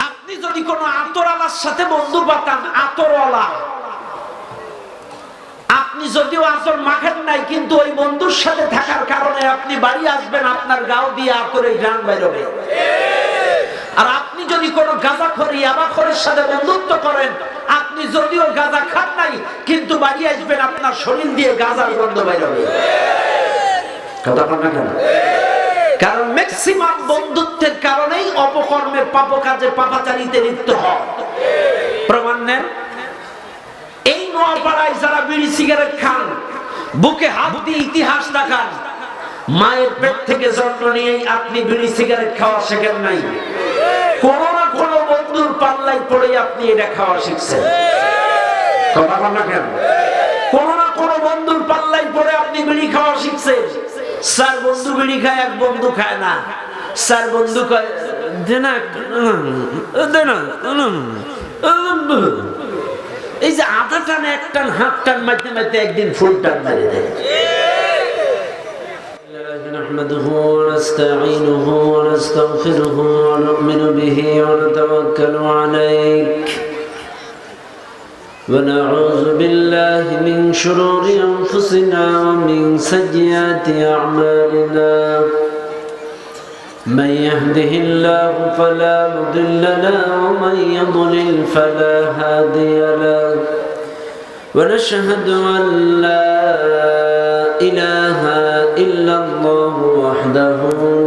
আপনি যদি কোনো আতরওয়ালার সাথে বন্ধু পাতান, আতরওয়ালা, আপনি যদিও আতর মাখেন নাই, কিন্তু ওই বন্ধুর সাথে থাকার কারণে আপনি বাড়ি আসবেন, আপনার গাও দিয়ে আতরের ঘ্রাণ বের হবে। আর আপনি যদি কোনো গাঁজাখোর, ইয়াবাখোরের সাথে বন্ধুত্ব করেন, আপনি যদিও গাঁজা খান নাই, কিন্তু বাড়ি আসবেন, আপনার শরীর দিয়ে গাঁজার গন্ধ বের হবে। কথা বলেন না কেন? কারণ ম্যাক্সিমাম বন্ধুত্বের কারণেই অপকর্মে, পাপ কাজে, পাপাচারীতে লিপ্ত হয়। প্রমাণ নেন। এই নোয়াপাড়ায় যারা বিড়ি সিগারেট খান, বুকে হাত দিয়ে ইতিহাস দেখান, মায়ের পেট থেকে জন্ম নিয়েই আপনি বিড়ি সিগারেট খাওয়া শেখেন নাই, কোন না কোন বন্ধুর পাল্লায় পড়ে আপনি এটা খাওয়া শিখছেন। কথা বলেন না কেন? কোন না কোন বন্ধুর পাল্লায় পড়ে আপনি বিড়ি খাওয়া শিখছেন। চার বন্ধু বিড়ি খায়, এক বন্ধু খায় না। চার বন্ধু কয় এই যে আধা টান, এক টান, হাত টান মারতে মারতে একদিন ফুল টান মারি দেয়। نحمده ونستعينه ونستغفره ونؤمن به ونتوكل عليك ونعوذ بالله من شرور أنفسنا ومن سيئات أعمالنا من يهده الله فلا مضل له ومن يضلل فلا هادي له ونشهد أن لا إله إلا الله وحده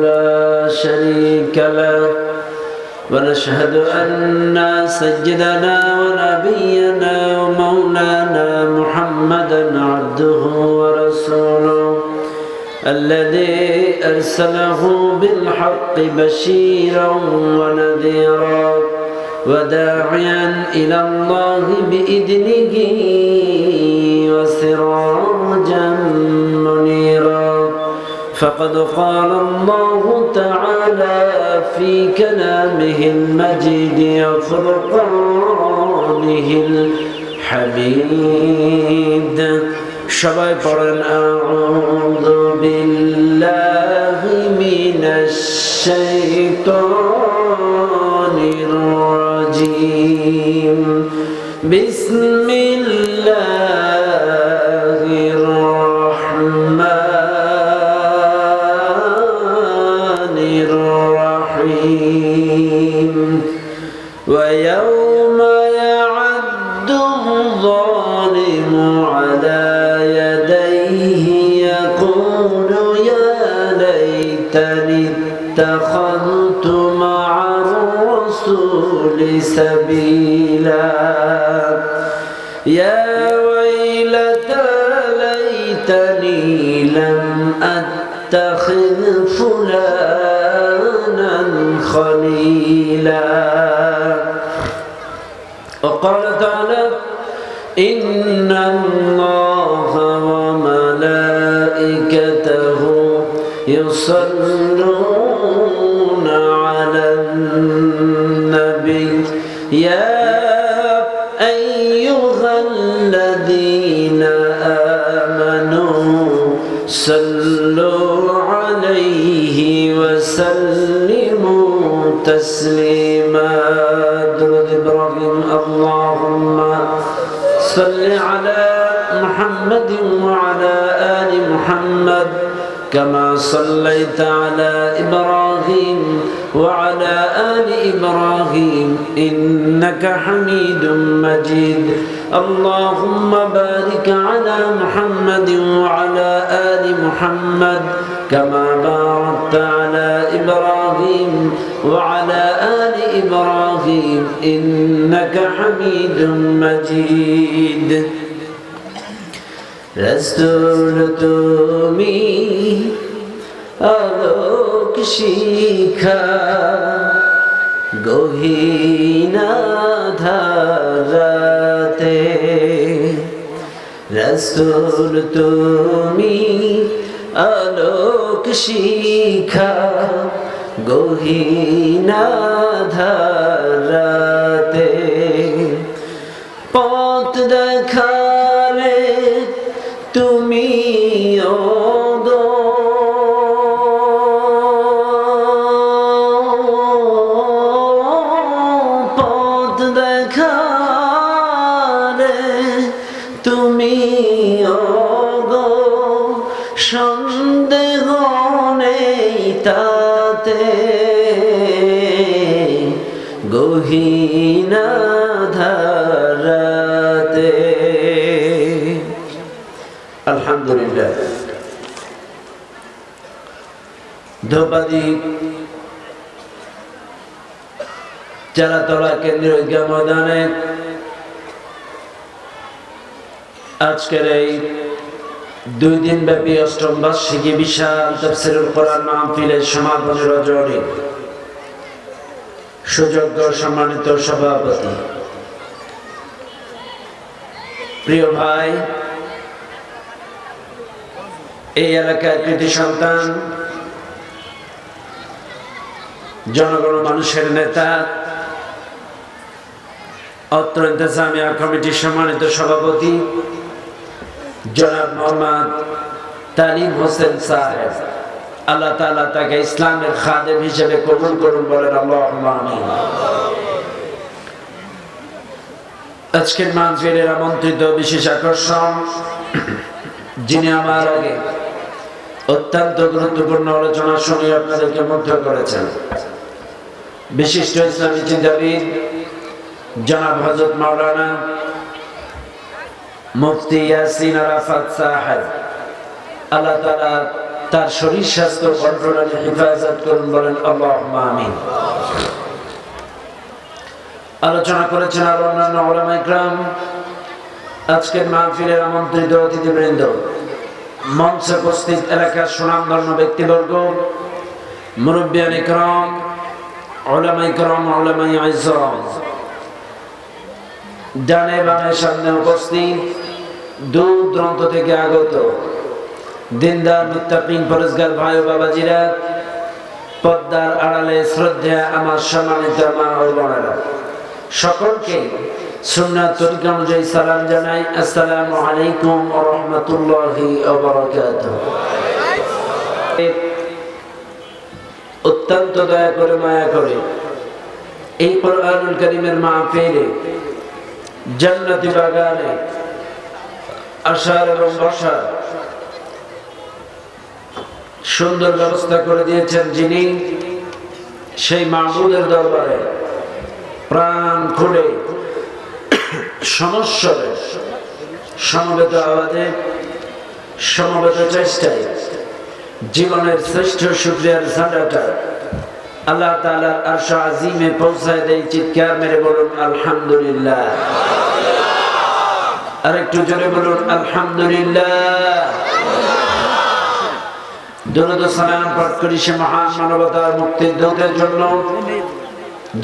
لا شريك له ونشهد أن سيدنا ونبينا ومولانا محمدا عبده ورسوله الذي أرسله بالحق بشيرا ونذيرا وداعيا إلى الله بإذنه وسراجا منيرا فقد قال الله تعالى في كلامه المجيد وفرقانه الحميد সবাই পড়েন আউযু বিল্লাহি মিনাশ শাইতানির রাজিম বিসমিল্লাহির রাহমানির রাহিম ওয়া ইয়াওমা ইয়া'আদ্দু الظَّالِمُ عَلَى يَدَيْهِ يَقُولُ يَا لَيْتَنِي اتَّخَذْتُ مَعَ الرَّسُولِ سَبِيلًا يَا وَيْلَتَى لَيْتَنِي لَمْ أَتَّخِذْ فُلَانًا خَلِيلًا وقال تعالى إن الله وملائكته يصلون على النبي يا أيها الذين آمنوا صلوا عليه وسلموا تسليما درود إبراهيم اللهم صل على محمد وعلى آل محمد كما صليت على إبراهيم وعلى آل إبراهيم إنك حميد مجيد اللهم بارك على محمد وعلى آل محمد كما باركت على إبراهيم وعلى آل إبراهيم إنك حميد مجيد رسول তুমি আলোক শিখা গহীন ধারাতে রসুল তুমি আলোক শিখা গহীন ধারাতে পথ দেখালে তুমি ওগো রাতে গহীন আঁধারাতে। আলহামদুলিল্লাহ। ধোপাদীপ চারাতলা কেন্দ্রীয় ঈদগাহ ময়দানে আজকের এই 2 দিন ব্যাপী অষ্টম বার্ষিকী বিশাল তাফসীরুল কোরআন মাহফিলের সমাপনী রজনী সুযোগ্য সম্মানিত সভাপতি, প্রিয় ভাই, এই এলাকার কৃতি সন্তান, জনগণ মানুষের নেতা, অত্র ইন্তেজামিয়া কমিটির সম্মানিত সভাপতি জনাব মোহাম্মদ তালিম হোসেন সাহেব, আল্লাহ তাআলা তাকে ইসলামের খাদেম হিসেবে কবুল করুন, বলেন আল্লাহুম্মা আমিন। আজকের মাহফিলের আমন্ত্রিত বিশেষ আকর্ষণ, যিনি আমার আগে অত্যন্ত গুরুত্বপূর্ণ আলোচনা শুনে আপনাদেরকে মুগ্ধ করেছেন, বিশিষ্ট ইসলামী চিন্তাবিদ জনাব হযরত মাওলানা মুফতি ইয়াসিন আরাফাত সাহেব, আল্লাহ তাআলা তার শরীর স্বাস্থ্য কন্ট্রোলে হেফাজত করুন, বলেন আল্লাহুম্মা আমিন। আলোচনা করেছেন আর অন্যান্য উলামা ইকরাম। আজকের মাহফিলের আমন্ত্রিত অতিথিবৃন্দ, মঞ্চে উপস্থিত এলাকার সুনামধন্য ব্যক্তিবর্গ, মুরব্বিয়ান ইকরাম, উলামা ইকরাম, উলামা ইজ্জাম, ডানে বামে সামনে উপস্থিত দূর দূরান্ত থেকে আগত দিনদার মুত্তাকিন পরেজগার ভাই ও বাবাজিরা, পর্দার আড়ালে শ্রদ্ধা আমার সম্মানিত মা ও বোনেরা, সকলকে সুন্নাত তরিকা অনুযায়ী সালাম জানাই। আসসালামু আলাইকুম ওয়া রাহমাতুল্লাহি ওয়া বারাকাতুহু। অত্যন্ত দয়া করে মায়া করে এই কোরআনুল কারীমের মাহফিলে, জান্নাতি বাগানে আসার এবং বসার সুন্দর ব্যবস্থা করে দিয়েছেন যিনি, সেই মাহবুবের দরবারে প্রাণ খুলে সমস্বরে সমবেত আওয়াজে সমবেত চেষ্টায় জীবনের শ্রেষ্ঠ শুকরিয়ার ঝান্ডাটা আল্লাহ তাআলার আরশ আজিমে পৌঁছায় দেয়। চিৎকার মেরে বলুন আলহামদুলিল্লাহ। আর একটু জোরে বলুন আলহামদুলিল্লাহ। দরুদ ও সালাম পাঠ করি সে মহান মানবতার মুক্তির দূতের জন্য,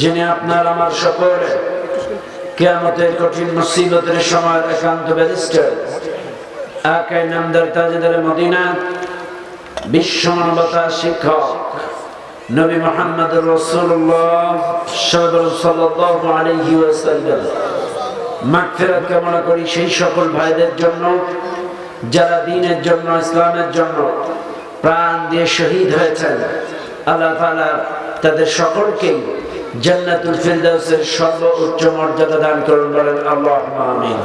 যিনি আপনার আমার সকলে কিয়ামতের কঠিন মুসিবতের সময় একান্ত ব্যারিস্টার, আকায়ে নামদার তাজদার মদিনা, বিশ্ব মানবতার শিক্ষক নবী মুহাম্মদুর রাসূলুল্লাহ সাল্লাল্লাহু আলাইহি ওয়াসাল্লাম মাগফিরাত কামনা করি সেই সকল ভাইদের জন্য যারা দ্বীনের জন্য, ইসলামের জন্য প্রাণ দিয়ে শহীদ হয়েছেন। আল্লাহ তাআলা তাদের সকলকে জান্নাতুল ফিরদাউসের সর্বোচ্চ মর্যাদা দান করুন, বলেন আল্লাহুম্মা আমিন।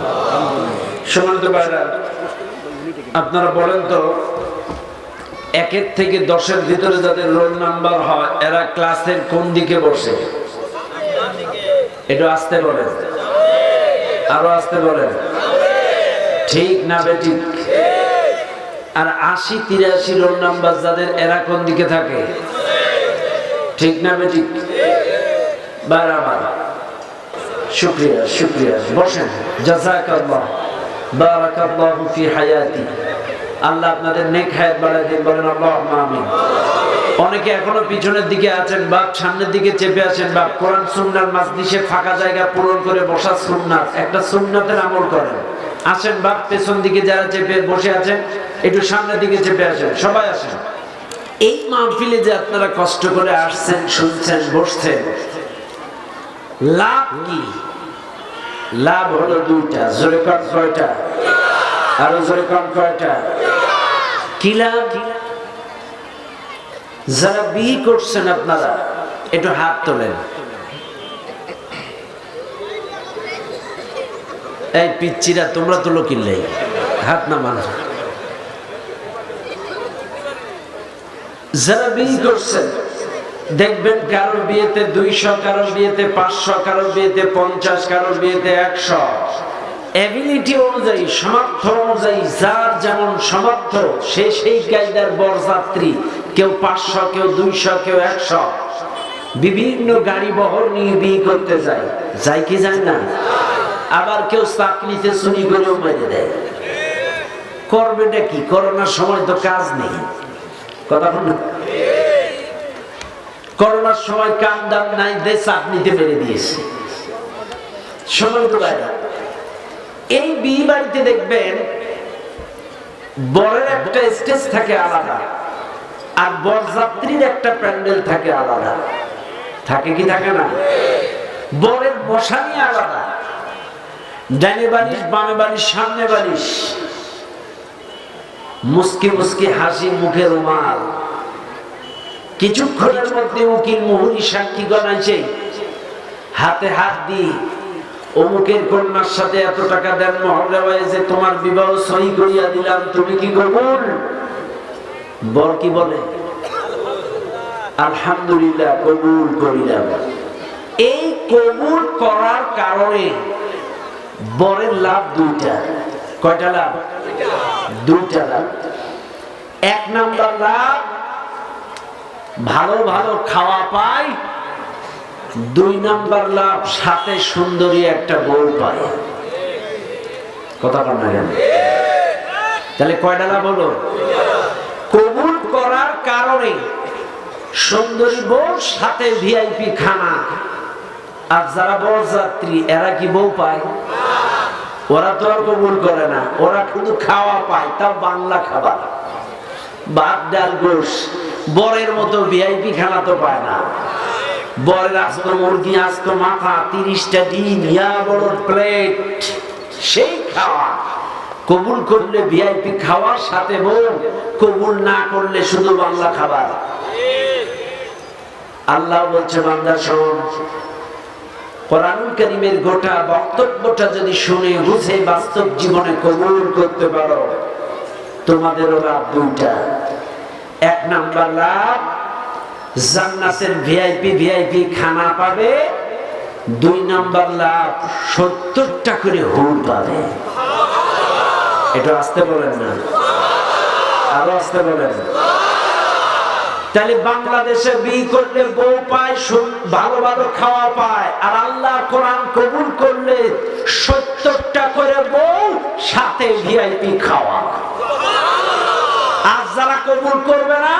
সম্মানিত ভাইরা, আপনারা বলেন তো, 1 থেকে 10-এর ভিতরে যাদের রোল নাম্বার হয় এরা ক্লাসের কোন দিকে বসে? একটু আস্তে বলেন, আরো আস্তে বলেন, ঠিক না বেঠিক? আর 80-83 রোল নাম্বার যাদের, এরা কোন দিকে থাকে? ঠিক না বেঠিক? বারবার শুকরিয়া, শুকরিয়া। বসেন। জাযাকাল্লাহ, বারাকাল্লাহু ফি হায়াতি। আল্লাহ আপনাদের নেক হায়াত বাড়ায় দিন, বলেন আল্লাহুম্মা আমিন। অনেকে এখনো পিছনের দিকে আছেন, বাপ সামনের দিকে চেপে আছেন। বাপ কোরআন সুন্নাহর মাজলিসে ফাঁকা জায়গা পূরণ করে বসা সুন্নাত, একটা সুন্নাতের আমল করেন। আসেন বাপ, পেছন দিকে যারা চেপে বসে আছেন একটু সামনের দিকে চেপে আসেন, সবাই আসেন। এই মাহফিলে যে আপনারা কষ্ট করে আসছেন, শুনছেন, বসছেন, লাভ কি? লাভ হলো 2টা। জোরে কর কয়টা? আরো জোরে কর কয়টা? কি লাভ? যারা বিয়ে করছেন আপনারা একটু হাত তোলেন। এই পিচ্চিরা, তোমরা তোলো কিনলে হাত না মানো। যারা বিয়ে করছেন দেখবেন কারোর বিয়েতে 200, কারোর বিয়েতে 500, কারোর বিয়েতে 50, কারোর বিয়েতে 100। এবিলিটি অনুযায়ী, সামর্থ্য অনুযায়ী যার যেমন সামর্থ্য সে সেই কায়দার বরযাত্রী। কেউ 500, কেউ 200, কেউ 100। বিভিন্ন গাড়ি বহর নিয়ে বিয়ে করতে যায়, যায় কি যায় না? আবার কেউ চাকরিতে চুরি করেও মেরে দেয়। করবেটা কি? করোনার সময় তো কাজ নেই, কথা বল না। করোনার সময় কাম দাম নাই, দেশ চাকরিতে মেরে দিয়েছে। সময় তো বাইরে। এই বিয়ে বাড়িতে দেখবেন বরের একটা স্টেজ থাকে আলাদা, আর বরযাত্রীর একটা প্যান্ডেল থাকে আলাদা। থাকে কি থাকে না? বরের বসানি আলাদা, ডানে বালিশ, বামে বালিশ, সামনে বালিশ, মুস্কি মুস্কি হাসি, মুখে রুমাল। কিছুক্ষণের মধ্যে উকিল মুহুরি সাক্ষী গণাইছে, হাতে হাত দিয়ে অমুকের কন্যার সাথে এত টাকা দেন, মহল্লা হয়েছে, তোমার বিবাহ সই করিয়া দিলাম, তুমি কি কবুল? বর কি বলে? আলহামদুলিল্লাহ, কবুল করিলাম। এই কবুল করার কারণে বরের লাভ দুইটা। কয়টা লাভ? দুইটা লাভ। এক নাম্বার লাভ, ভালো ভালো খাওয়া পায়। 2 নাম্বার লাভ, সাথে সুন্দরী একটা বউ পায়। কথা বল না কেন? তাহলে কয়টা লাভ হলো? কবুল করার কারণে সুন্দরী বউ, সাথে ভিআইপি খানা। আর যারা বরযাত্রী এরা কি বউ পায়? ওরা তো আর কবুল করে না, ওরা শুধু খাওয়া পায়, তাও বাংলা খাবার, ভাত ডাল গোশ। বরের মতো ভিআইপি খানা তো পায় না। বরের আস্ত মুরগি, আস্ত মাথা, 30টা ডিম, ইয়া বড় প্লেট, সেই খাওয়া। কবুল করলে ভিআইপি খাওয়া, সাথে বউ। কবুল না করলে শুধু বাংলা খাবার। আল্লাহ বলছে, বান্দা শোন, কোরআনুল কারীমের গোটা বক্তব্যটা যদি শুনে বুঝে বাস্তব জীবনে কবুল করতে পারো, তোমাদেরও লাভ দুইটা। 1 নাম্বার লাভ, জান্নাতের ভিআইপি খানা পাবে। 2 নাম্বার লাভ, 70টা করে হুর পাবে। এটা আসতে বলেন না, আরো আসতে বলেন। তাহলে বাংলাদেশে বিয়ে করলে বউ পায়, ভালো ভালো খাওয়া পায়, আর আল্লাহ কোরআন কবুল করলে 70টা করে বউ, সাথে ভিআইপি খাওয়া। আর যারা কবুল করবে না,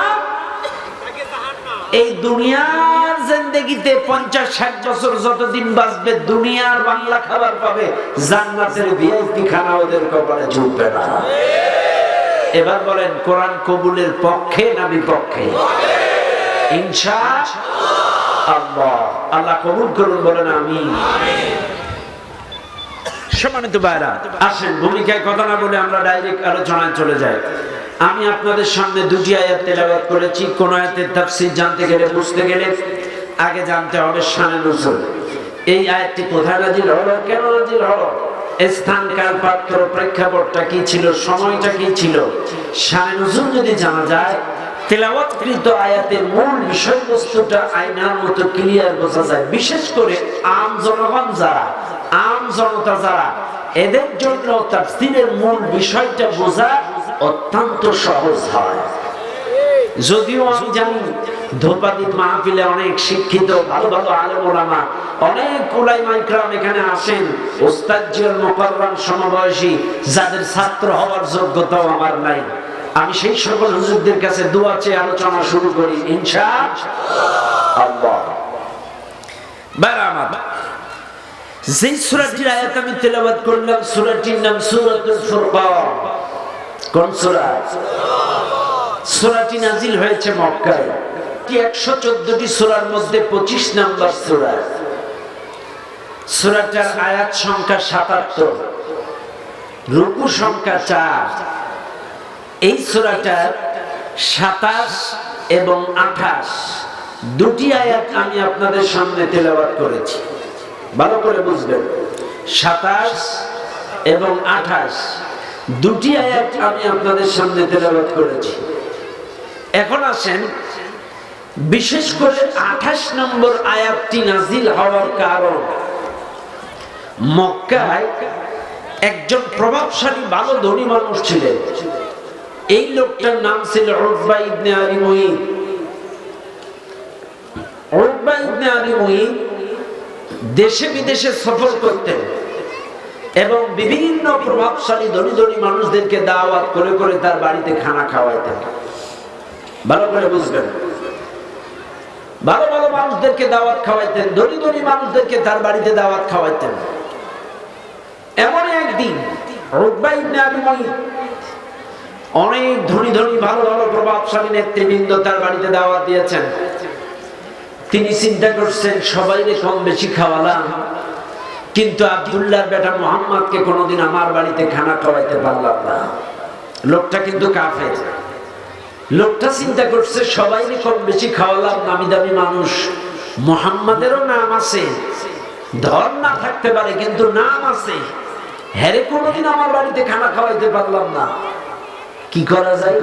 এই দুনিয়ার জিন্দেগিতে 50-60 বছর যতদিন বাঁচবে, দুনিয়ার বাংলা খাবার পাবে, জান্নাতের ভিআইপি খানা ওদের কপালে জুটবে না। এবার বলেন, কোরআন কবুলের পক্ষে না বিপক্ষে? ইনশাআল্লাহ। আল্লাহ কবুল করুন, বলেন আমিন। সম্মানিত ভাইরা, আসেন ভূমিকায় কথা না বলে আমরা ডাইরেক্ট আলোচনায় চলে যাই। আমি আপনাদের সামনে 2টি আয়াত তেলাওয়াত করেছি। কোন আয়াতের তাফসীর জানতে গেলে, বুঝতে গেলে আগে জানতে হবে শানে নুজুল। এই আয়াতটি কোথায় নাযিল হলো, কেন নাযিল হলো, স্থান, কাল, পাত্র, প্রেক্ষাপটটা কি ছিল, সময়টা কি ছিল, শানে নুজুল যদি জানা যায়, তেলাওয়াতকৃত আয়াতের মূল বিষয়বস্তুটা আয়নার মতো ক্লিয়ার বোঝা যায়। বিশেষ করে আম জনগণ যারা, আম জনতা যারা, এদের জন্য তাফসীরের মূল বিষয়টা বোঝা অত্যন্ত সহজ হয়। যদিও আমি জানি ধোপাদীপ মাহফিলে অনেক শিক্ষিত ভালো ভালো আলেম ওলামা, অনেক উলামা ইকরাম এখানে আসেন, ওস্তাদজিয়াল মুকাররম সমবয়সী, যাদের ছাত্র হওয়ার যোগ্যতাও আমার নাই। আমি সেই সকল হুজুরদের কাছে দোয়া চেয়ে আলোচনা শুরু করি ইনশাআল্লাহ। বারামাত, যে সূরাটির আয়াত আমি তেলাওয়াত করলাম, সূরাটির নাম সূরাতুল ফুরকান। কোন সূরা? সূরাটি নাযিল হয়েছে মক্কায়। 114টি সূরার মধ্যে 25 নাম্বার সূরা। সূরাটার আয়াত সংখ্যা 77, রুকু সংখ্যা 4। এই সূরাটার 27 এবং 28 দুটি আয়াত আমি আপনাদের সামনে তেলাওয়াত করেছি। ভালো করে বুঝবেন, 27 এবং 28 দুটি আয়াত আমি আপনাদের সামনে তেলাওয়াত করেছি। এখন আসেন, বিশেষ করে 28 নম্বর আয়াতটি নাজিল হওয়ার কারণ, মক্কায় একজন প্রভাবশালী ভালো ধনী মানুষ ছিলেন। এই লোকটার নাম ছিল উকবা ইবনে আবি মুঈত। উকবা ইবনে আবি মুঈত দেশে বিদেশে সফর করতেন এবং বিভিন্ন প্রভাবশালী ধনী ধনী মানুষদেরকে দাওয়াত করে করে তার বাড়িতে খানা খাওয়াইতেন। ভালো করে বুঝবেন, ভালো ভালো মানুষদেরকে দাওয়াত খাওয়াইতেন, ধনী ধনী মানুষদেরকে তার বাড়িতে দাওয়াত খাওয়াইতেন। এমন একদিন উকবা ইবনে আবি মুঈত অনেক ধনী ধনী ভালো ভালো প্রভাবশালী নেতৃবৃন্দ তার বাড়িতে দাওয়াত দিয়েছেন। তিনি চিন্তা করছেন সবাইকে কম বেশি খাওয়ালাম, কিন্তু আব্দুল্লাহর বেটা মুহাম্মদকে কোনোদিন আমার বাড়িতে খানা খাওয়াইতে পারলাম না। লোকটা কিন্তু কাফের। লোকটা চিন্তা করছে সবাইকে কম বেশি খাওয়ালাম, নামি দামি মানুষ, মুহাম্মাদেরও নাম আছে, ধর না থাকতে পারে কিন্তু নাম আছে, হ্যারে কোনোদিন আমার বাড়িতে খানা খাওয়াইতে পারলাম না। কি করা যায়?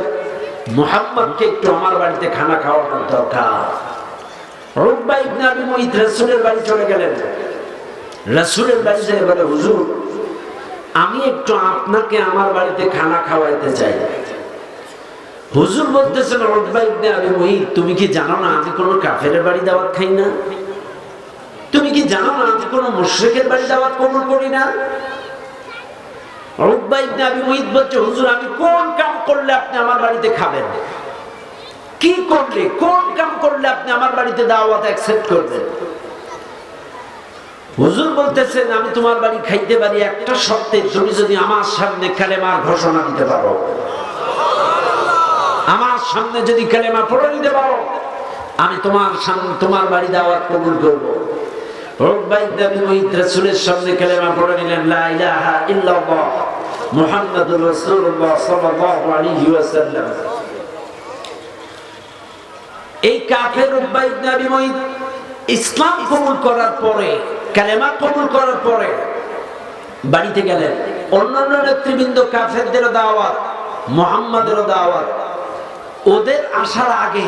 মুহাম্মদকে একটু আমার বাড়িতে খানা খাওয়ানোর দরকার। উকবা ইবনে আবি মুঈত রাসূলের বাড়ি চলে গেলেন। রাসূলের বাড়ি যেয়ে বলে, হুজুর আমি একটু আপনাকে আমার বাড়িতে খানা খাওয়াইতে চাই। হুজুর বলতেছেন, উকবা ইবনে আবি মুঈত তুমি কি জানো না আমি কোনো কাফেরের বাড়ি দাওয়াত খাই না? তুমি কি জানো না আমি কোনো মুশরিকের বাড়ি দাওয়াত কবুল করি না? উকবা ইবনে আবি মুঈত বলছে, হুজুর আমি কোন কাম করলে আপনি আমার বাড়িতে খাবেন? কি করলে, কোন কাম করলে আপনি আমার বাড়িতে দাওয়াত অ্যাকসেপ্ট করবেন? হুজুর বলতেছেন, আমি তোমার বাড়ি খাইতে পারি একটা শর্তে, তুমি যদি আমার সামনে কালেমার ঘোষণা দিতে পারো। আমার সামনে যদি কালেমা পড়ে দিতে পারো, আমি তোমার সামনে তোমার বাড়ি দাওয়াত কবুল করব। উকবা ইবনে আবি মুঈত রাসূলের সামনে কালেমা পড়ে নিলেন, লা ইলাহা ইল্লাল্লাহ মুহাম্মাদুর রাসূলুল্লাহ সাল্লাল্লাহু আলাইহি ওয়াসাল্লাম। এই কাফের উকবা ইবনে আবি মুঈত ইসলাম কবুল করার পরে, কালেমা কবুল করার পরে বাড়িতে গেলেন। অন্যান্য নেতৃবৃন্দ কাফেরদের দাওয়াত, মুহাম্মাদেরও দাওয়াত। ওদের আসার আগে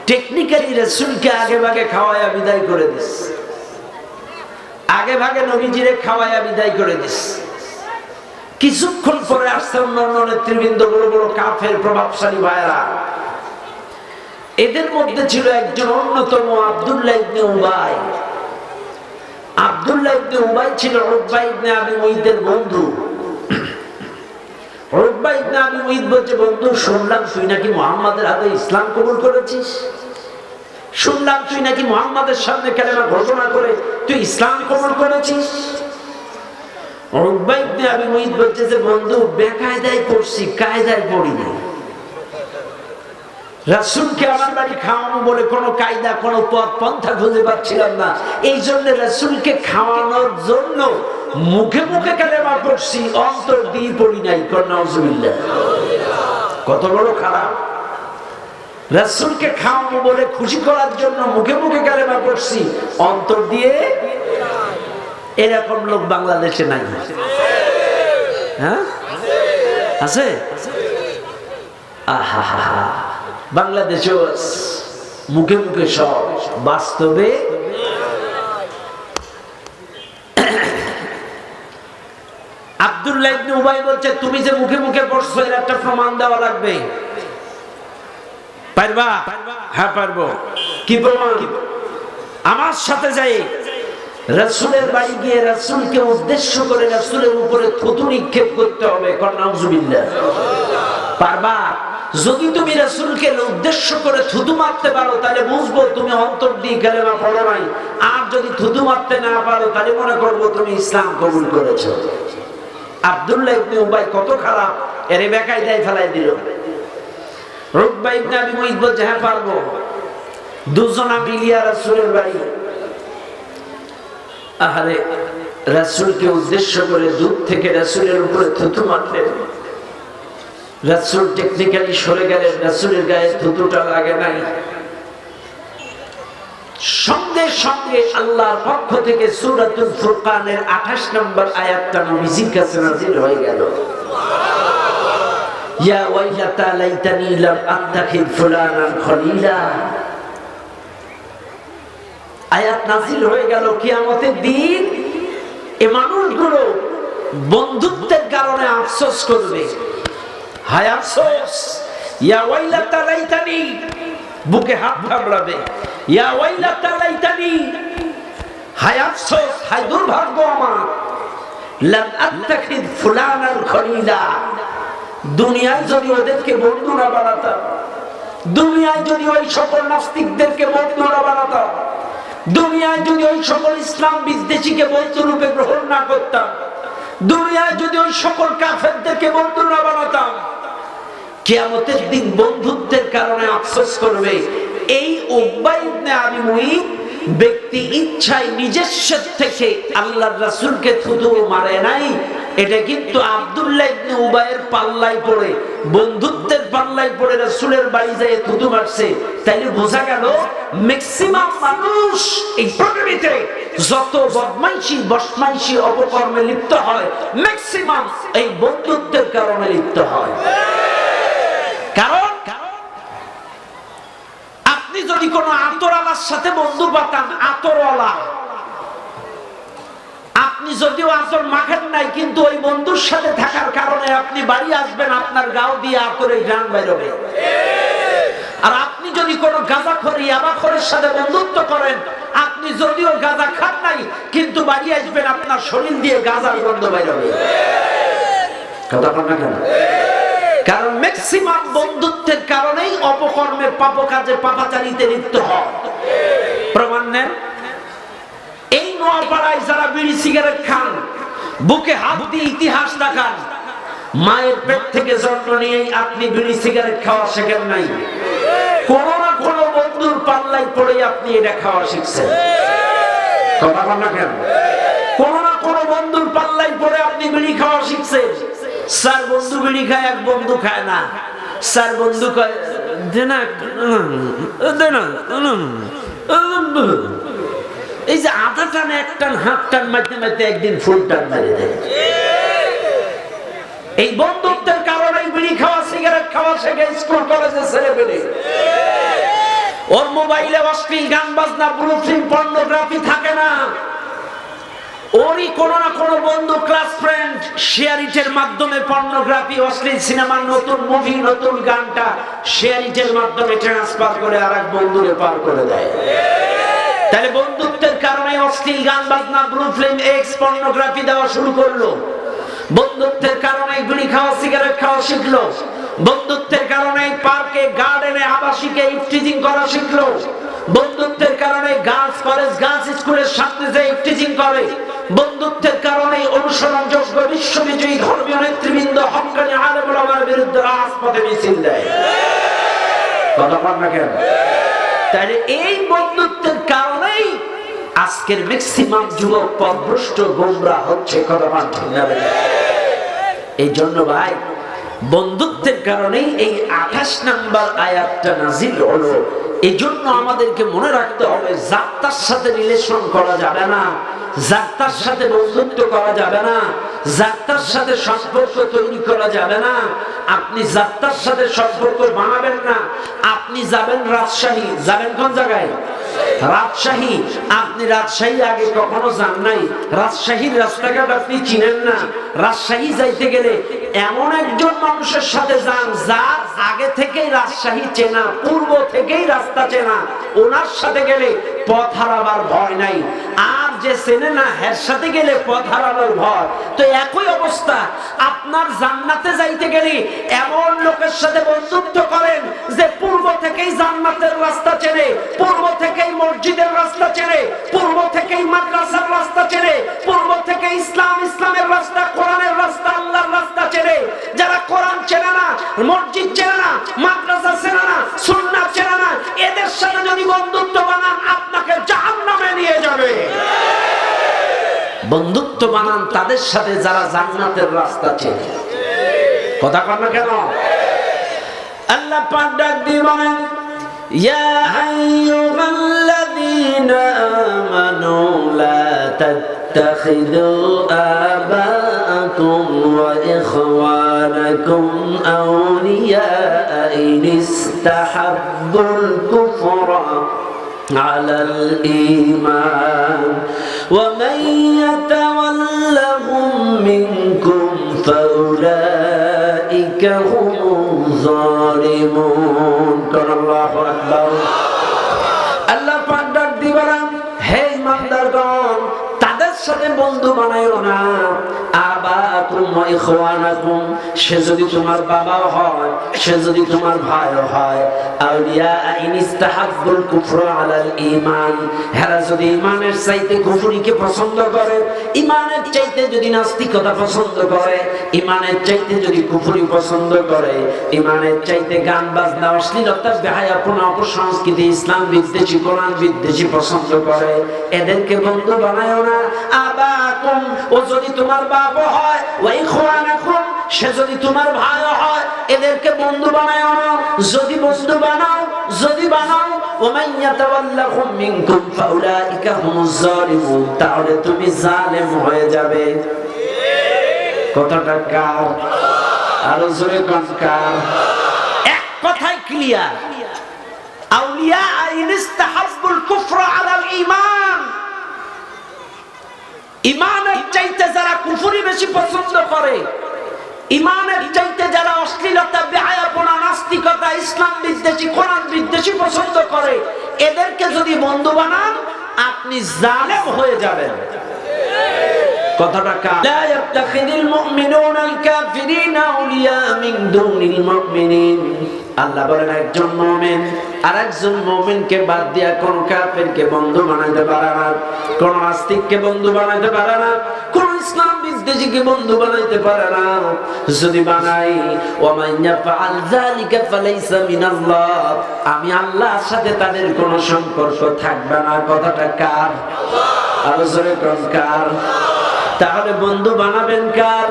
টেকনিক্যালি রাসূলকে আগে ভাগে খাওয়ায়া বিদায় করে দিস, আগে ভাগে নবীজিরে খাওয়ায়া বিদায় করে দিস। কিছুক্ষণ পরে আসছে অন্যান্য নেতৃবৃন্দ, বড় বড় কাফের প্রভাবশালী ভাইরা। এদের মধ্যে ছিল একজন অন্যতম আব্দুল্লাহ ইবনে উবাই। আব্দুল্লাহ ইবনে উবাই ছিল উকবা ইবনে আবি মুঈতের বন্ধু। উকবা ইবনে আবি মুঈত বলছে, বন্ধু শুনলাম তুই নাকি মুহাম্মাদের হাতে ইসলাম কবুল করেছিস, শুনলাম তুই নাকি মুহাম্মাদের সামনে কালেমা ঘোষণা করে তুই ইসলাম কবুল করেছিস। উকবা ইবনে আবি মুঈত বলছে যে, বন্ধু বেকায়দায় পড়ছি, কায়দায় পড়িনি। রাসূলকে আমার বাড়ি খাওয়ানো বলে কোনো কায়দা, কোনো পথ পন্থা খুঁজে পাচ্ছিলাম না। এই জন্য রাসূলকে খাওয়ানোর জন্য মুখে মুখে কালেমা পড়ছি, অন্তর দিয়ে পড়ি নাই। নাউজুবিল্লাহ। কত বড় খারাপ! রাসূলকে খাওয়ানো বলে খুশি করার জন্য মুখে মুখে কালেমা পড়ছি, অন্তর দিয়ে। এরকম লোক বাংলাদেশে নাই? হ্যাঁ আছে? আহা, বাংলাদেশেও মুখে মুখে সব, বাস্তবে আব্দুল্লাহ ইবনে উবাই বলছে, তুমি যে মুখে মুখে পড়ছো এর একটা প্রমাণ দেওয়া লাগবে। পারবা? হ্যাঁ পারবো। কি প্রমাণ? আমার সাথে যাই রাসূলের বাড়ি গিয়ে রাসূলকে উদ্দেশ্য করে রাসূলের উপরে থুতু নিক্ষেপ করতে হবে। নাউজুবিল্লাহ। পারবা? যদি তুমি রাসূলকে উদ্দেশ্য করে থুতু মারতে পারো তাহলে বুঝবো তুমি অন্তর দিয়ে কালেমা পড়ো নাই। আর যদি থুতু মারতে না পারো তাহলে মনে করবো তুমি ইসলাম কবুল করেছো। আব্দুল্লাহ ইবনে উবাই কত খারাপ, এর বেকায়দায় ফেলাই দিল। উকবা ইবনে আবি মুঈত বলছে, হ্যাঁ পারবো। দুজনা মিলিয়া রাসূলের বাড়ি। আহারে, রাসূলকে উদ্দেশ্য করে দূর থেকে রাসূলের উপরে থুতু মারলেন। রাসূল টেকনিক্যালি সরে গেলেন, রাসূলের গায়ে থুতুটা লাগে নাই। সঙ্গে সঙ্গে আল্লাহর পক্ষ থেকে সূরাতুল ফুরকানের 28 নম্বর আয়াতটা নবীজির কাছে নাযিল হয়ে গেল। ইয়া ওয়াইলাতা লাইতানি লাম আত্তাখিদ ফুলানান খলিলা। আয়াত নাযিল হয়ে গেল কিয়ামতের দিন এই মানুষগুলো বন্ধুত্বের কারণে আফসোস করবে। হায় আফসোস, ইয়া ওয়াইলাতা লাইতানি, বুকে হাত কামড়াবে, ইয়া ওয়াইলাতা লাইতানি, হায় আফসোস, হায় দুর্ভাগ্য আমার, লাম আত্তাখিদ ফুলানান খলিলা, দুনিয়ায় যদি ওদেরকে বন্ধু না বানাতাম, দুনিয়ায় যদি ওই সকল নাস্তিকদেরকে বন্ধু না বানাতাম, দুনিয়ায় যদি ওই সকল ইসলাম বিদ্বেষীকে বন্ধু রূপে গ্রহণ না করতাম, দুনিয়ায় যদি ওই সকল কাফেরদেরকে বন্ধু না বানাতাম, কিয়ামতের দিন বন্ধুত্বের কারণে আফসোস করবে। এই উকবা ইবনে আবি মুঈত ব্যক্তি ইচ্ছায় নিজস্ব থেকে আল্লাহর রাসূলকে থুতু মারে নাই, এটা কিন্তু আব্দুল্লাহ ইবনে উবাইয়ের পাল্লায় পড়ে, বন্ধুত্বের পাল্লায় পড়ে রাসূলের বাড়ি যায় থুতু মারছে। তাইলে বোঝা গেল ম্যাক্সিমাম মানুষ এই পৃথিবীতে যত বদমাইশি বদমাইশি অপকর্মে লিপ্ত হয়, ম্যাক্সিমাম এই বন্ধুত্বের কারণে লিপ্ত হয়। কারণ আপনি যদি কোন আতরওয়ালার সাথে বন্ধু পাতান, আতরওয়ালা, আপনি যদিও আতর মাখেন নাই, কিন্তু ওই বন্ধুর সাথে থাকার কারণে আপনি বাড়ি আসবেন, আপনার গাও দিয়ে আতরের ঘ্রাণ বের হবে। আর আপনি যদি কোন গাঁজাখড়ি ইয়াবাখড়ের সাথে বন্ধুত্ব করেন, আপনি যদিও গাঁজা খান নাই, কিন্তু বাড়ি আসবেন, আপনার শরীর দিয়ে গাঁজার গন্ধ বের হবে। কথা বল না কেন? কারণ ম্যাক্সিমাম বন্ধুত্বের কারণেই অপকর্মে পাপ কাজে পাপাচারিতে লিপ্ত হয়। প্রমাণ নেন, এই নোয়াপাড়ায় যারা বিড়ি সিগারেট খান, বুকে হাত দিয়ে ইতিহাস দেখান, মায়ের পেট থেকে জন্ম নিয়েই আপনি বিড়ি সিগারেট খাওয়া শেখেন নাই, কোন না কোন বন্ধুর পাল্লায় পড়ে আপনি এটা খাওয়া শিখছেন। কথা বল না কেন? কোন না কোন বন্ধুর পাল্লায় পড়ে আপনি বিড়ি খাওয়া শিখছেন। চার বন্ধু বিড়ি খায়, এক বন্ধু খায় না। চার বন্ধু কয় দেনা দেনা, এই যে আধা টান এক টান হাত টান মারতে মারতে একদিন ফুল টান মারে দেয়। এই বন্ধুত্বের কারণে বিড়ি খাওয়া সিগারেট খাওয়া শেখে স্কুল কলেজে ছেলে পেলে। ওর মোবাইলে অশ্লীল গান বাজনা, ব্লু ফিল্ম, পর্নোগ্রাফি থাকে না। ওরই কোনো না কোনো বন্ধু, ক্লাস ফ্রেন্ড, শেয়ারিটের মাধ্যমে পর্নোগ্রাফি, অশ্লীল সিনেমা, নতুন মুভি, নতুন গানটা শেয়ারিটের মাধ্যমে ট্রান্সফার করে আরেক বন্ধুরে পার করে দেয়। তাহলে বন্ধুত্বের কারণে অশ্লীল গান বাজনা, ব্লু ফিল্ম, এক্স, পর্নোগ্রাফি দেওয়া শুরু করলো। বন্ধুত্বের কারণে বিড়ি খাওয়া সিগারেট খাওয়া শিখলো। বন্ধুত্বের কারণে পার্কে, গার্ডেনে, আবাসিকে ইফটিজিং করা শিখলো। বন্ধুত্বের কারণে গার্লস কলেজ, গার্লস স্কুলের সামনে যে ইফটিজিং করে। বন্ধুত্বের কারণে অনুসরণযোগ্য বিশ্ববিজয়ী ধর্মীয় নেতৃবৃন্দ হক্কানি আলেম ওলামার বিরুদ্ধে রাজপথে মিছিল দেয়। কথা বল না কেন? তাহলে এই বন্ধুত্বের কারণেই আজকের ম্যাক্সিমাম যুবক পথভ্রষ্ট, গোমরা হচ্ছে। কথা বল ঠিক না? এই জন্য ভাই, বন্ধুত্বের কারণেই এই 28 নম্বর আয়াতটা নাযিল হলো। এই জন্য আমাদেরকে মনে রাখতে হবে, যাত্রার সাথে রিলেশন করা যাবে না, যাত্রার সাথে বন্ধুত্ব করা যাবে না, যাত্রার সাথে সম্পর্ক তৈরি করা যাবে না। আপনি যাত্রার সাথে সম্পর্ক বানাবেন না। আপনি যাবেন রাজশাহী, যাবেন কোন জায়গায়? রাজশাহী। আপনি রাজশাহী আগে কখনো যান নাই, রাজশাহীর রাস্তাঘাট আপনি চিনেন না। রাজশাহী যাইতে গেলে এমন একজন মানুষের সাথে যান যার আগে থেকেই রাজশাহী চেনা, পূর্ব থেকেই রাস্তা চেনা। ওনার সাথে গেলে পথ হারাবার ভয় নাই। আর যে চেনে না, এর সাথে গেলে পথ হারানোর ভয়। তো একই অবস্থা, আপনার জান্নাতে যাইতে গেলে এমন লোকের সাথে বন্ধুত্ব করেন যে পূর্ব থেকেই জান্নাতের রাস্তা চেনে, পূর্ব থেকেই মসজিদের রাস্তা চেনে, পূর্ব থেকেই মাদ্রাসার রাস্তা চেনে, পূর্ব থেকে ইসলামের রাস্তা, কোরআনের রাস্তা, আল্লাহর রাস্তা চেনে। যারা কোরআন চেনে না, মসজিদ চেনে না, মাদ্রাসা চেনে না, সুন্নাহ চেনে না, এদের সাথে যদি বন্ধুত্ব বানান, আপনাকে জাহান্নামে নিয়ে যাবে। বন্ধুত্ব বানান তাদের সাথে যারা জান্নাতের রাস্তা চেনে। কথা কন না কেন? আল্লাহ পাক ডাক দিয়ে বলেন, ইয়া আইয়ুহাল্লাযীনা আমানু লা তাত্তাখিযু আবাআকুম ওয়া ইখওয়ানাকুম আউলিয়া ইন ইস্তাহাব্বুল কুফরা على الإيمان ومن يتولهم منكم فأولئك هم الظالمون الله أكبر আল্লাহ পাক ডাক দিবেন হে ইমানদারগণ তাদের সাথে বন্ধু বানাইও না আবাকুম ওয়া ইখওয়ানাকুম সে যদি তোমার বাবাও হয় সে যদি তোমার ভাইও হয় আউলিয়া ইন ইস্তাহাব্বুল কুফরা আলাল ঈমান হেরা যদি ঈমানের চাইতে কুফরিকে পছন্দ করে ঈমানের চাইতে যদি নাস্তিকতা পছন্দ করে ঈমানের চাইতে যদি কুফরি পছন্দ করে ঈমানের চাইতে গান বাজনা অশ্লীলতা বেহায়াপনা অপসংস্কৃতি ইসলাম বিদ্বেষী কোরআন বিদ্বেষী পছন্দ করে এদেরকে বন্ধু বানায়ও না আবাকুম ও যদি তোমার বাপ হয় ওই ইখওয়ানাকুম সে যদি তোমার ভাই হয় এদেরকে বন্ধু বানায়ও না যদি বন্ধু বানাও ওমান ইয়াতাওয়াল্লাহুম মিনকুম ফাউলাইকা হুমুজ জালিমুন তাহলে তুমি জালেম হয়ে যাবে কতটা কার আরো জোরে কার এক কথাই ক্লিয়ার আউলিয়া ইন ইস্তাহাব্বুল কুফরা আলাল ঈমান ঈমানের চাইতে যারা কুফরি বেশি পছন্দ করে ঈমানের চাইতে যারা অশ্লীলতা বেহায়াপনা নাস্তিকতা ইসলাম বিদ্বেষী কোরআন বিদ্বেষী পছন্দ করে এদেরকে যদি বন্ধু বানান আপনি জালেম হয়ে যাবেন কথাটা কার লা ইয়াত্তাখিযুল মুমিনুনাল কাফিরিনা আউলিয়া মিন দুনিল মুমিনিন আল্লাহ বলেন একজন মুমিন আরেকজন মুমিনকে বাদ দিয়া কোন কাফেরকে বন্ধু বানাইতে পারে না কোন নাস্তিককে বন্ধু বানাইতে পারে না কোন ইসলাম বিদ্বেষীকে বন্ধু বানাইতে পারে না যদি বানাই ওয়া মান ইয়াফআল যালিকা ফালাইসা মিনাল্লাহ আমি আল্লাহর সাথে তাদের কোনো সম্পর্ক থাকবে না কথাটা কার আল্লাহ জোরে কার তাহলে বন্ধু বানাবেন কার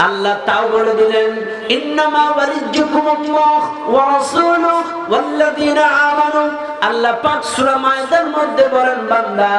আল্লাহ তাও বলে দিলেন ইন্নামা ওয়ালিয়ুকুমুল্লাহ ওয়া রাসূলুহু ওয়াল্লাযীনা আমানু আল্লাহ পাক সূরা মায়েদার মধ্যে বলেন বান্দা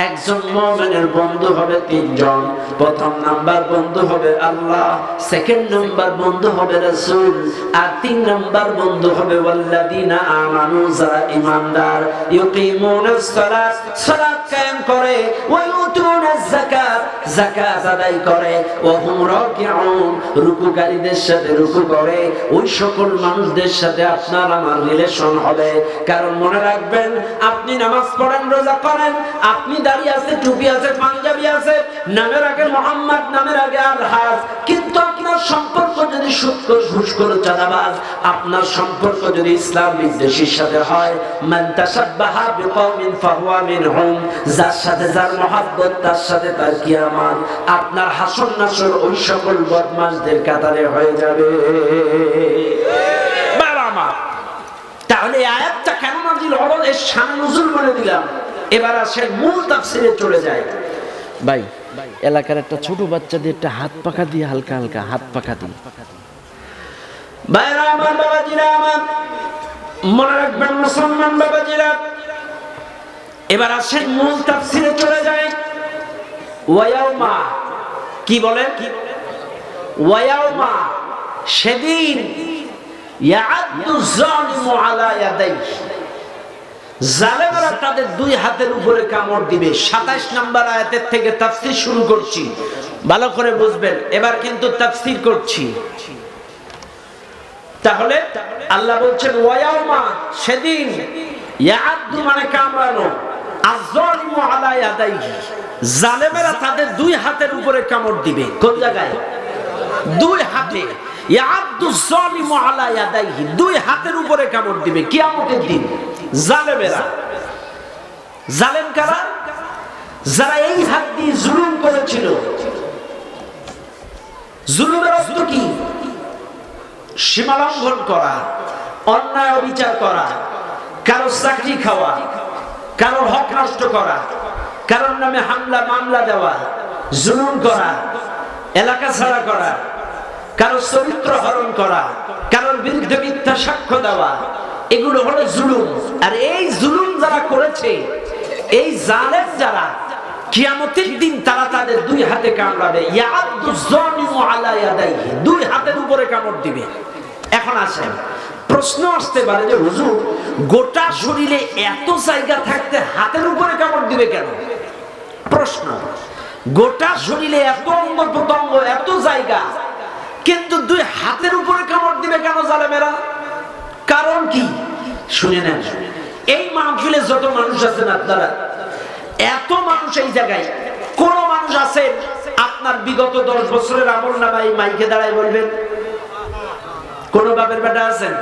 একজন মুমিনের বন্ধু হবে তিনজন প্রথম নাম্বার বন্ধু হবে আল্লাহ সেকেন্ড নাম্বার বন্ধু হবে রাসূল আর তিন নাম্বার বন্ধু হবে ওয়াল্লাযীনা আমানু যারা ঈমানদার ইউকিমুনাস সালাত সালাত কায়েম করে ওয়া ইউতুনাজ যাকাত যাকাত আদায় করে ওয়া হুম রাকিউন রুকুকারীদের সাথে রুকু করে ওই সকল মানুষদের সাথে আপনার আমার রিলেশন হবে কারণ মনে রাখবেন আপনি নামাজ পড়েন রোজা করেন আপনি দাড়ি আছে টুপি আছে পাঞ্জাবি আছে নামের আগে মোহাম্মদ নামের আগে আলহাজ কিন্তু আপনার সম্পর্ক যদি সুদখোর ঘুষখোর চাঁদাবাজ আপনার সম্পর্ক যদি ইসলাম বিদ্বেষীর সাথে হয় মান তাশাব্বাহা বিকওমিন ফাহুয়া মিনহুম যার সাথে যার মহব্বত তার সাথে তার কিয়ামত আপনার হাসর নাসর ওই সকল বদমাশদের কাতারে হয়ে যাবে বাবা তাহলে এই আয়াতটা কেন নাযিল হলো এর শান নুজুল বলে দিলাম এবার আসে মূল তাফসীরে চলে যায় ভাই এলাকার একটা ছোট বাচ্চা দিয়ে একটা হাত পাখা দিয়ে হালকা হালকা হাত পাখা দিয়ে ভাইরা আমার বাবাজিরা আমার মনে রাখবেন মুসলমান বাবাজিরা এবার আসে মূল তাফসীরে চলে যায় ওয়ায়াউমা কি বলেন ওয়ায়াউমা সেদিন ইয়াদু যালিমু আলা ইয়াদাইহি জালেমরা তাদের দুই হাতের উপরে কামড় দিবে 27 নম্বর আয়াতের থেকে তাফসীর শুরু করছি ভালো করে বুঝবেন এবার কিন্তু তাফসীর করছি তাহলে আল্লাহ বলছেন ওয়ায়াউমা সেদিন ইয়াদু মানে কামড়ানো আয-যালিমু আলা ইয়াদাইহি জালেমেরা তাদের দুই হাতের উপরে কামড় দিবে কোন জায়গায় দুই হাতে ইয়াদু যালিমু আলা ইয়াদাইহি দুই হাতের উপরে কামড় দিবে কিয়ামতের দিন জালেমেরা জালেম কারা যারা এই হাত দিয়ে জুলুম করেছিল জুলুমের অর্থ কি সীমা লঙ্ঘন করা অন্যায় অবিচার করা কারো চাকরি খাওয়া কারো হক নষ্ট করা কারোর নামে হামলা মামলা দেওয়া জুলুম করা এলাকা ছাড়া করা কারো চরিত্র হরণ করা কারোর বিরুদ্ধে মিথ্যা সাক্ষ্য দেওয়া এগুলো হলো জুলুম আর এই জুলুম যারা করেছে এই জালেম যারা কিয়ামতের দিন তারা তাদের দুই হাতে কামড়াবে ইয়াদু যালিমু আলা ইয়াদাইহি দুই হাতের উপরে কামড় দিবে এখন আসেন প্রশ্ন আসতে পারে যে হুজুর, গোটা শরীরে এত জায়গা থাকতে হাতের উপরে কামড় দিবে কেন? প্রশ্ন, গোটা শরীরে এত অঙ্গ প্রত্যঙ্গ, এত জায়গা, কিন্তু দুই হাতের উপরে কামড় দিবে কেন জালেমেরা? কারণ কি? শুনে নেন। এই মাহফিলে যত মানুষ আছেন আপনারা, এত মানুষ এই জায়গায়, কোন মানুষ আছেন আপনার বিগত 10 বছরের আমল নামাই মাইকে দাঁড়ায় বলবেন? কোন বাপের বেটা আছেন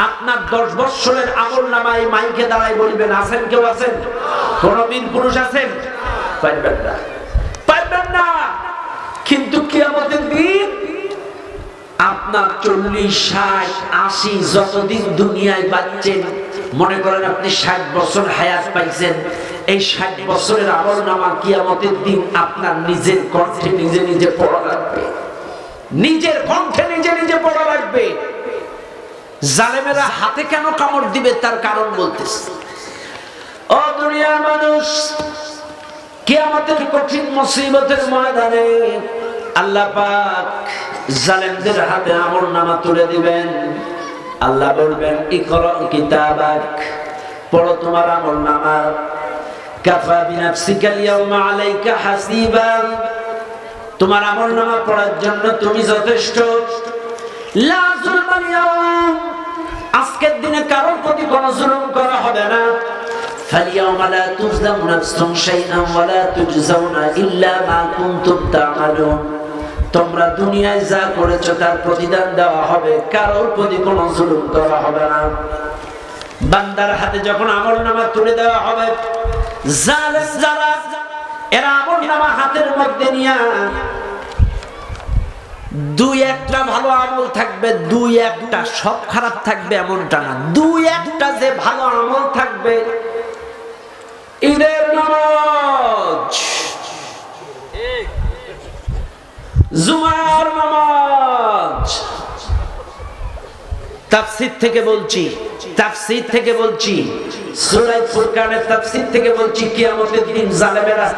আপনার 10 বছরের আমল নামাই মাইকে দাঁড়ায় বলবেন? আছেন? কেউ আছেন? কোন বীর পুরুষ আছেন? পারবেন না, পারবেন না। কিন্তু কিয়ামতের দিন আপনার 40, 60, 80 যতদিন দুনিয়ায় বাঁচছেন, মনে করেন আপনি 60 বছর হায়াত পাইছেন, এই 60 বছরের আমল নামা কিয়ামতের দিন আপনার নিজের কণ্ঠে নিজে নিজে পড়া লাগবে, নিজের কণ্ঠে নিজে নিজে পড়া লাগবে। জালেমেরা হাতে কেন কামড় দিবে তার কারণ বলতেছে। ও দুনিয়ার মানুষ, কিয়ামতের কঠিন মুসিবতের ময়দানে আল্লাহ পাক জালেমদের হাতে আমলনামা তুলে দিবেন। আল্লাহ বলবেন, ইকরা কিতাবাক, পড়ো তোমার আমলনামা। কাফা বিনাফসিকা ইয়াউমা আলাইকা হাসিবা, তোমার আমলনামা পড়ার জন্য তুমি যথেষ্ট। লা যুলমাল ইয়াউম, আজকের দিনে কারোর প্রতি কোনো জুলুম করা হবে না। ফালিয়াউমা লা তুযলামু নাফসুন শাইআন ওয়া লা তুজজাউনা ইল্লা মা কুনতুম তা'মালুন, তোমরা দুনিয়ায় যা করেছো তার প্রতিদান দেওয়া হবে, কারোর প্রতি কোনো জুলুম করা হবে না। বান্দার হাতে যখন আমলনামা তুলে দেওয়া হবে, জালেম যারা, এরা আমলনামা হাতের মধ্যে নিয়ে 2-1টা ভালো আমল থাকবে, 2-1টা, সব খারাপ থাকবে এমনটা না, 2-1টা যে ভালো আমল থাকবে। ঈদের নামাজ, জুমার নামাজ, তাফসীর থেকে বলছি, তাফসীর থেকে বলছি, সূরা ফুরকানের তাফসীর থেকে বলছি, কিয়ামতের দিন জালেমেরা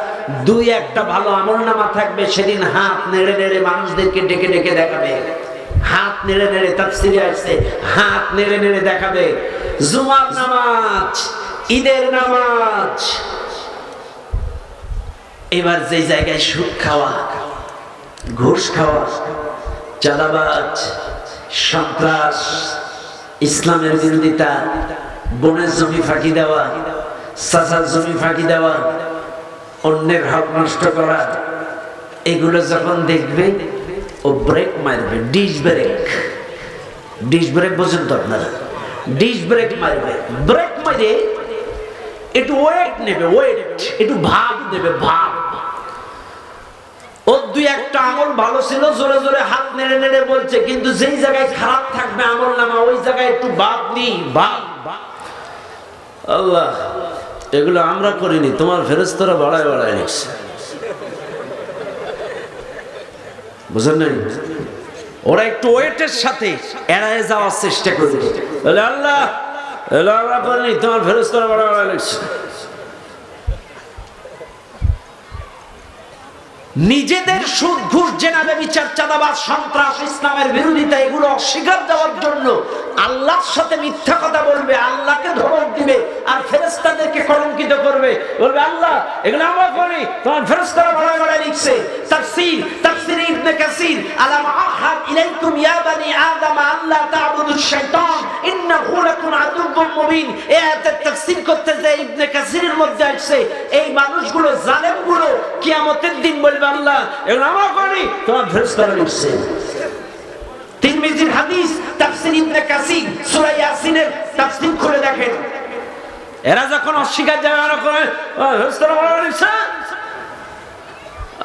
2-1টা ভালো আমলনামা থাকবে, সেদিন হাত নেড়ে নেড়ে মানুষদেরকে ডেকে ডেকে দেখাবে। হাত নেড়ে নেড়ে, তাফসীরে আসছে হাত নেড়ে নেড়ে দেখাবে। জুমার নামাজ, ঈদের নামাজ। এবার যে জায়গায় সুদ খাওয়া, ঘুষ খাওয়া, চাঁদাবাজ, সন্ত্রাস, ইসলামের বিরোধিতা, বোনের জমি ফাঁকি দেওয়া, চাচার জমি ফাঁকি দেওয়া, অন্যের হক নষ্ট করা, এগুলো যখন দেখবে ও ব্রেক মারবে, ডিশ ব্রেক। ডিশ ব্রেক বোঝেন তো আপনারা? ডিশ ব্রেক মারবে, ব্রেক মারে একটু ওয়েট নেবে, ওয়েট, একটু ভাব নেবে, ভাব। ও 2-1টা আমল ভালো ছিল, জোরে জোরে হাত নেড়ে নেড়ে বলছে, কিন্তু যেই জায়গায় খারাপ থাকবে আমলনামা, ওই জায়গায় একটু বাদ নেই, বাদ। আল্লাহ, এগুলো আমরা করিনি, তোমার ফেরেশতারা বাড়ায় বাড়ায় নিচ্ছে, বুঝেন নাই? ওরা একটু ওয়েটের সাথে এড়ায় যাওয়ার চেষ্টা করে, বলে আল্লাহ, এগুলো আমরা করিনি, তোমার ফেরেশতারা বাড়ায় বাড়ায় নিচ্ছে। নিজেদের সুদ, ঘুষ, জেনা, ব্যভিচার, চাঁদাবাজ, সন্ত্রাস, ইসলামের বিরোধিতা, এগুলো অস্বীকার দেওয়ার জন্য আল্লাহর সাথে মিথ্যা কথা বলবে, আল্লাহকে ধমক দিবে, আর ফেরেশতাদেরকে কলঙ্কিত করবে, বলবে আল্লাহ, এগুলো আমরা করি, তোমার ফেরেশতারা বাড়ায় বাড়ায় লিখছে। তাফসীর ইবনে কাসির, আলাম আহাদ ইলাইকুম ইয়া বানি আদম আল্লা তা'বুদুশ শাইতান ইন্নাহু লাকুম আদুউম মুবিন। এই আয়াতের তাফসীর করতে যে ইবনে কাসিরের মধ্যে আসছে, এই মানুষগুলো, জালেমগুলো কিয়ামতের দিন বলবে আল্লাহ, এগুলো আমরা করি, তোমার ফেরেশতারা লিখছে। তিরমিজির হাদিস, তাফসীর ইবনে কাসির, সূরা ইয়াসিনের তাফসীর খুলে দেখেন। এরা যখন অস্বীকার জানানো করে, ফেরেশতারা বাড়ায় লিখছে,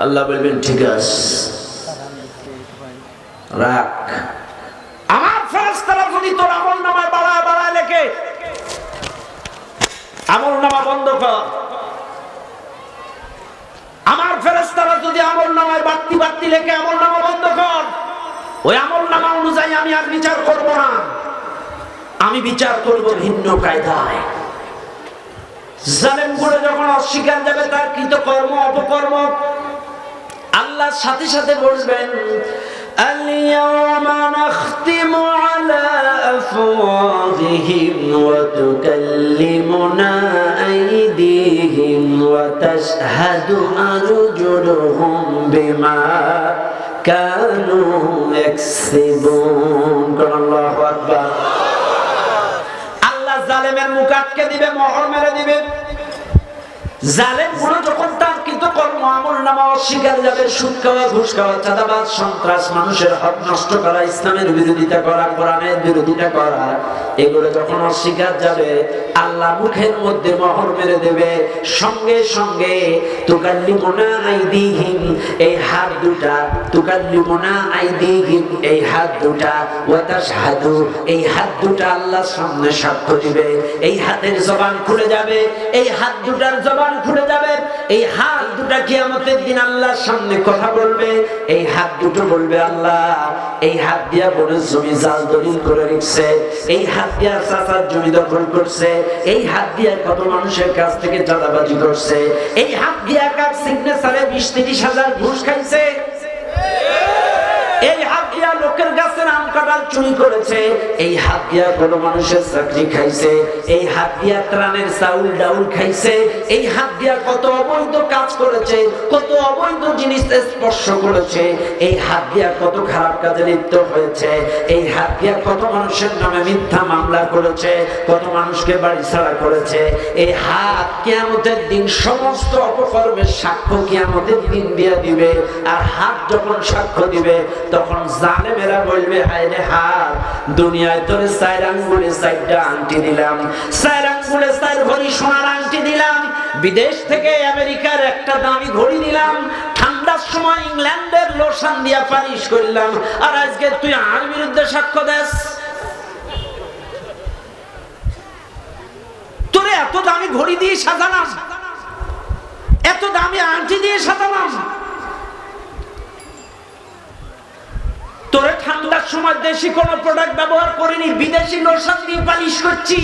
আল্লাহ বলবেন ঠিক আছে, রাখ। আমার ফেরেশতারা যদি তোর আমলনামায় বাড়ায় বাড়ায় লেখে, আমলনামা বন্ধ কর। আমার ফেরেশতারা যদি আমলনামায় বাড়তি বাড়তি লেখে, আমলনামা বন্ধ কর। ওই আমলনামা অনুযায়ী আমি আর বিচার করব না, আমি বিচার করব ভিন্ন কায়দায়। জালেমগুলো যখন অস্বীকার যাবে তার কৃতকর্ম, অপকর্ম, আল্লাহর সাথে সাথে বলবেন اليوم نختم على أفواههم وتكلمنا أيديهم وتشهد أرجلهم بما كانوا يكسبون الله أكبر আল্লাহ জালেমের মুখ আটকে দিবে, মোহর মেরে দিবে। জালেম গুলো যখন তার কিন্তু কর্ম আমলনামা অস্বীকার যাবে, সুদ খাওয়া, ঘুষ খাওয়া, চাঁদাবাজ, সন্ত্রাস, মানুষের হক নষ্ট করা, ইসলামের বিরোধিতা করা, কোরআনের বিরোধিতা করা, এগুলো যখন অস্বীকার যাবে, আল্লাহ মুখের মধ্যে মোহর মেরে দেবে। সঙ্গে সঙ্গে তুকাল্লিমুনা আইদিহিম, এই হাত দুটা, তুকাল্লিমুনা আইদিহিম, এই হাত দুটা, ওয়া তাশহাদু, এই হাত দুটা আল্লাহর সামনে সাক্ষ্য দিবে। এই হাতের জবান খুলে যাবে, এই হাত দুটার জবান খুলে যাবে। এই হাত দুটা কিয়ামতের দিন আল্লাহর সামনে কথা বলবে। এই হাত দুটো বলবে, আল্লাহ এই হাত দিয়া বড় জমি জাল দলিল করে রেখেছে, এই হাত দিয়া চাচার জমি দখল করছে, এই হাত দিয়া কত মানুষের কাছ থেকে চাঁদাবাজি করছে, এই হাত দিয়া কার সিগনেচারে 20-30 হাজার ঘুষ খাইছে, এই হাত দিয়া লোকের গাছের আম কাঁঠাল চুরি করেছে, এই হাত দিয়া কোন মানুষের চাকরি খাইছে, এই হাত দিয়া ত্রাণের চাউল ডাউল খাইছে, এই হাত দিয়া কত অবৈধ কাজ করেছে, কত অবৈধ জিনিস স্পর্শ করেছে, এই হাত দিয়া কত খারাপ কাজে লিপ্ত হয়েছে, এই হাত দিয়া কত মানুষের নামে মিথ্যা মামলা করেছে, কত মানুষকে বাড়ি ছাড়া করেছে। এই হাত কিয়ামতের দিন সমস্ত অপকর্মের সাক্ষ্য কিয়ামতের দিন দিয়ে দিবে। আর হাত যখন সাক্ষ্য দিবে তখন জালেমেরা বলবে, হায় রে হাত, দুনিয়ায় তোরে 4 আঙ্গুলে 4টা আংটি দিলাম, 4 আঙ্গুলে 4 ভরি সোনার আংটি দিলাম, বিদেশ থেকে আমেরিকার একটা দামি ঘড়ি দিলাম, ঠান্ডার সময় ইংল্যান্ডের লোশন দিয়া পালিশ করলাম, আর আজকে তুই আর বিরুদ্ধে সাক্ষ্য দেস? তোরে এত দামি ঘড়ি দিয়ে সাজালাম, এত দামি আংটি দিয়ে সাজালাম, তোরে ঠান্ডার সময় দেশি কোন প্রোডাক্ট ব্যবহার করিনি, বিদেশি লোশন দিয়ে পালিশ করছি,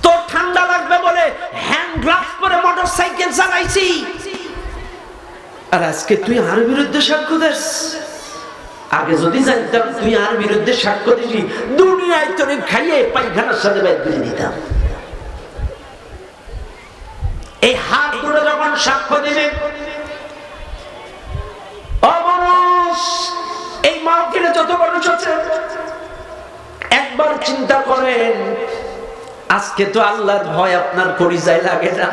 তোর ঠান্ডা লাগবে বলে হ্যান্ড গ্লাভস পরে মোটরসাইকেল চালাইছি, আর আজকে তুই আর বিরুদ্ধে সাক্ষ্য দিস? আগে যদি জানতাম তুই আর বিরুদ্ধে সাক্ষ্য দিবি, দুনিয়ায় তোরে খাইয়ে পায়খানার সাথে বের করে দিতাম। এই হাত দুটো যখন সাক্ষ্য দিবে, এই মাহফিলে যত মানুষ আছে একবার চিন্তা করেন, আজকে তো আল্লাহর ভয় আপনার পরিচয় লাগে না।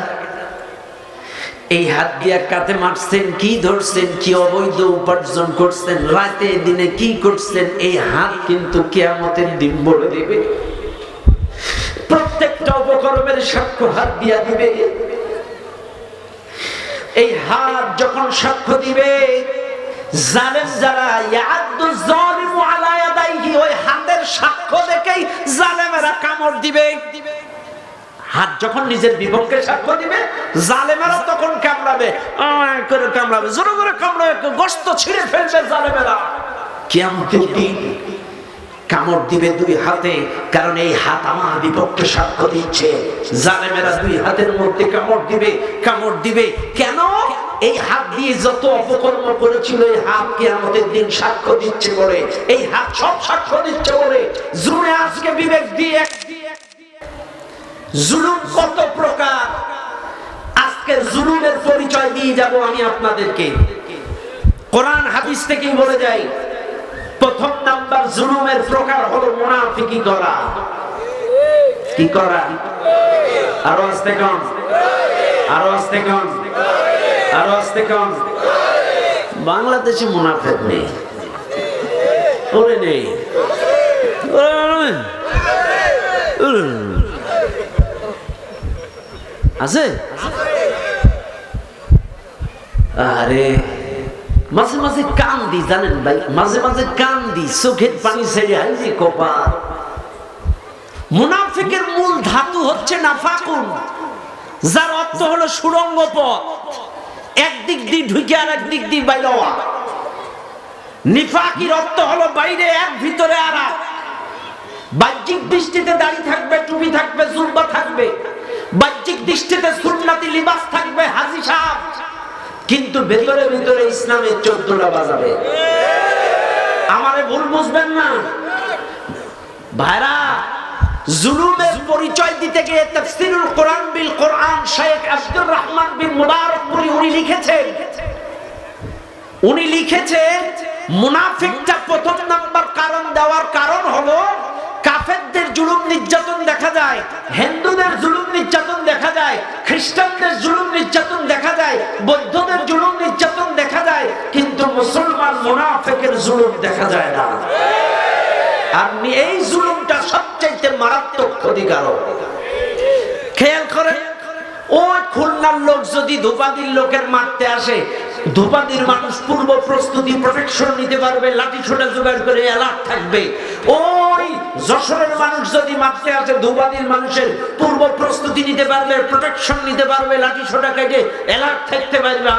এই হাত দিয়া কাতে মারছেন, কি ধরছেন, কি অবৈধ উপার্জন করছেন, রাতে দিনে কি করছেন, এই হাত কিন্তু কিয়ামতের দিন বলে দিবে। প্রত্যেকটা উপকর্মের সাক্ষ্য হাত দিয়া দিবে। এই হাত যখন সাক্ষ্য দিবে, জালেম যারা ইয়াদু যালিমু আলা ইয়াদাইহি, ওই হাতের সাক্ষ্য দেখেই জালেমেরা কামড় দিবে। হাত যখন নিজের বিপক্ষে সাক্ষ্য দিবে, জালেমেরা তখন কামড়াবে, করে কামড়াবে, জোরে করে কামড়াবে, গোশত ছিঁড়ে ফেলবে জালেমেরা। কিয়ামতের দিন কামড় দিবে 2 হাতে, কারণ এই হাত আমার বিপক্ষে সাক্ষ্য দিচ্ছে। জালেমেরা 2 হাতের মধ্যে কামড় দিবে, কামড় দিবে। কেন? এই হাত দিয়ে যত অপকর্ম করেছিল, এই হাত কিয়ামতের দিন সাক্ষ্য দিচ্ছে বলে, এই হাত সব সাক্ষ্য দিচ্ছে বলে। জুলুমে আজকে বিবেক দিয়ে, জুলুম কত প্রকার, আজকে জুলুমের পরিচয় দিয়ে যাব আমি আপনাদেরকে। কোরআন হাদিস থেকেই বলে যাই, প্রথম নাম্বার জুলুমের প্রকার হলো মুনাফিকি করা। কি করা? আরো আস্তে কম, আরো আস্তে কম, আরো আস্তে কম। বাংলাদেশে মুনাফিক নেই, ওরে নেই, আছে? আরে মাঝে মাঝে কান্দি, জানেন ভাই, মাঝে মাঝে কান্দি, চোখের পানি ছেড়ে হাইজি কপাল। মুনাফিকের মূল ধাতু হচ্ছে নাফাকুন, যার অর্থ হলো সুড়ঙ্গ পথ, একদিক দিয়ে ঢুকে আর একদিক দিয়ে বাইরে হওয়া। নিফাকির অর্থ হলো বাইরে এক, ভিতরে আর এক। বাহ্যিক দৃষ্টিতে দাড়ি থাকবে, টুপি থাকবে, জুব্বা থাকবে, বাহ্যিক দৃষ্টিতে সুন্নতি লিবাস থাকবে, হাজি সাহেব, কিন্তু ভেতরে ভিতরে ইসলামের 14টা বাজাবে। আমারে ভুল বুঝবেন না ভাইরা, জুলুমের পরিচয় দিতে গিয়ে তাফসীরুল কোরআন বিল কোরআন শেখ আব্দুর রহমান বিন মুবারকপুরী উনি লিখেছেন মুনাফিকটা প্রথম নাম্বার কারণ দেওয়ার কারণ হলো কাফেরদের জুলুম নির্যাতন দেখা যায়, হিন্দুদের জুলুম নির্যাতন দেখা যায়, খ্রিস্টানদের জুলুম নির্যাতন দেখা যায়, বৌদ্ধদের জুলুম নির্যাতন দেখা যায়, কিন্তু মুসলমান মুনাফিকের জুলুম দেখা যায় না। আর এই জুলুমটা সবচেয়ে মারাত্মক ক্ষতিকারক। খেয়াল করেন, ওই খুলনার লোক যদি ধোপাদির লোকের মারতে আসে, ধোপাদির মানুষ পূর্ব প্রস্তুতি প্রোটেকশন নিতে পারবে, লাঠি ছোটা জোগাড় করে অ্যালার্ট থাকবে। ওই যশোরের মানুষ যদি মারতে আসে, ধোপাদির মানুষের পূর্ব প্রস্তুতি নিতে পারবে, প্রোটেকশন নিতে পারবে, লাঠি ছোটা কেটে অ্যালার্ট থাকতে পারবে।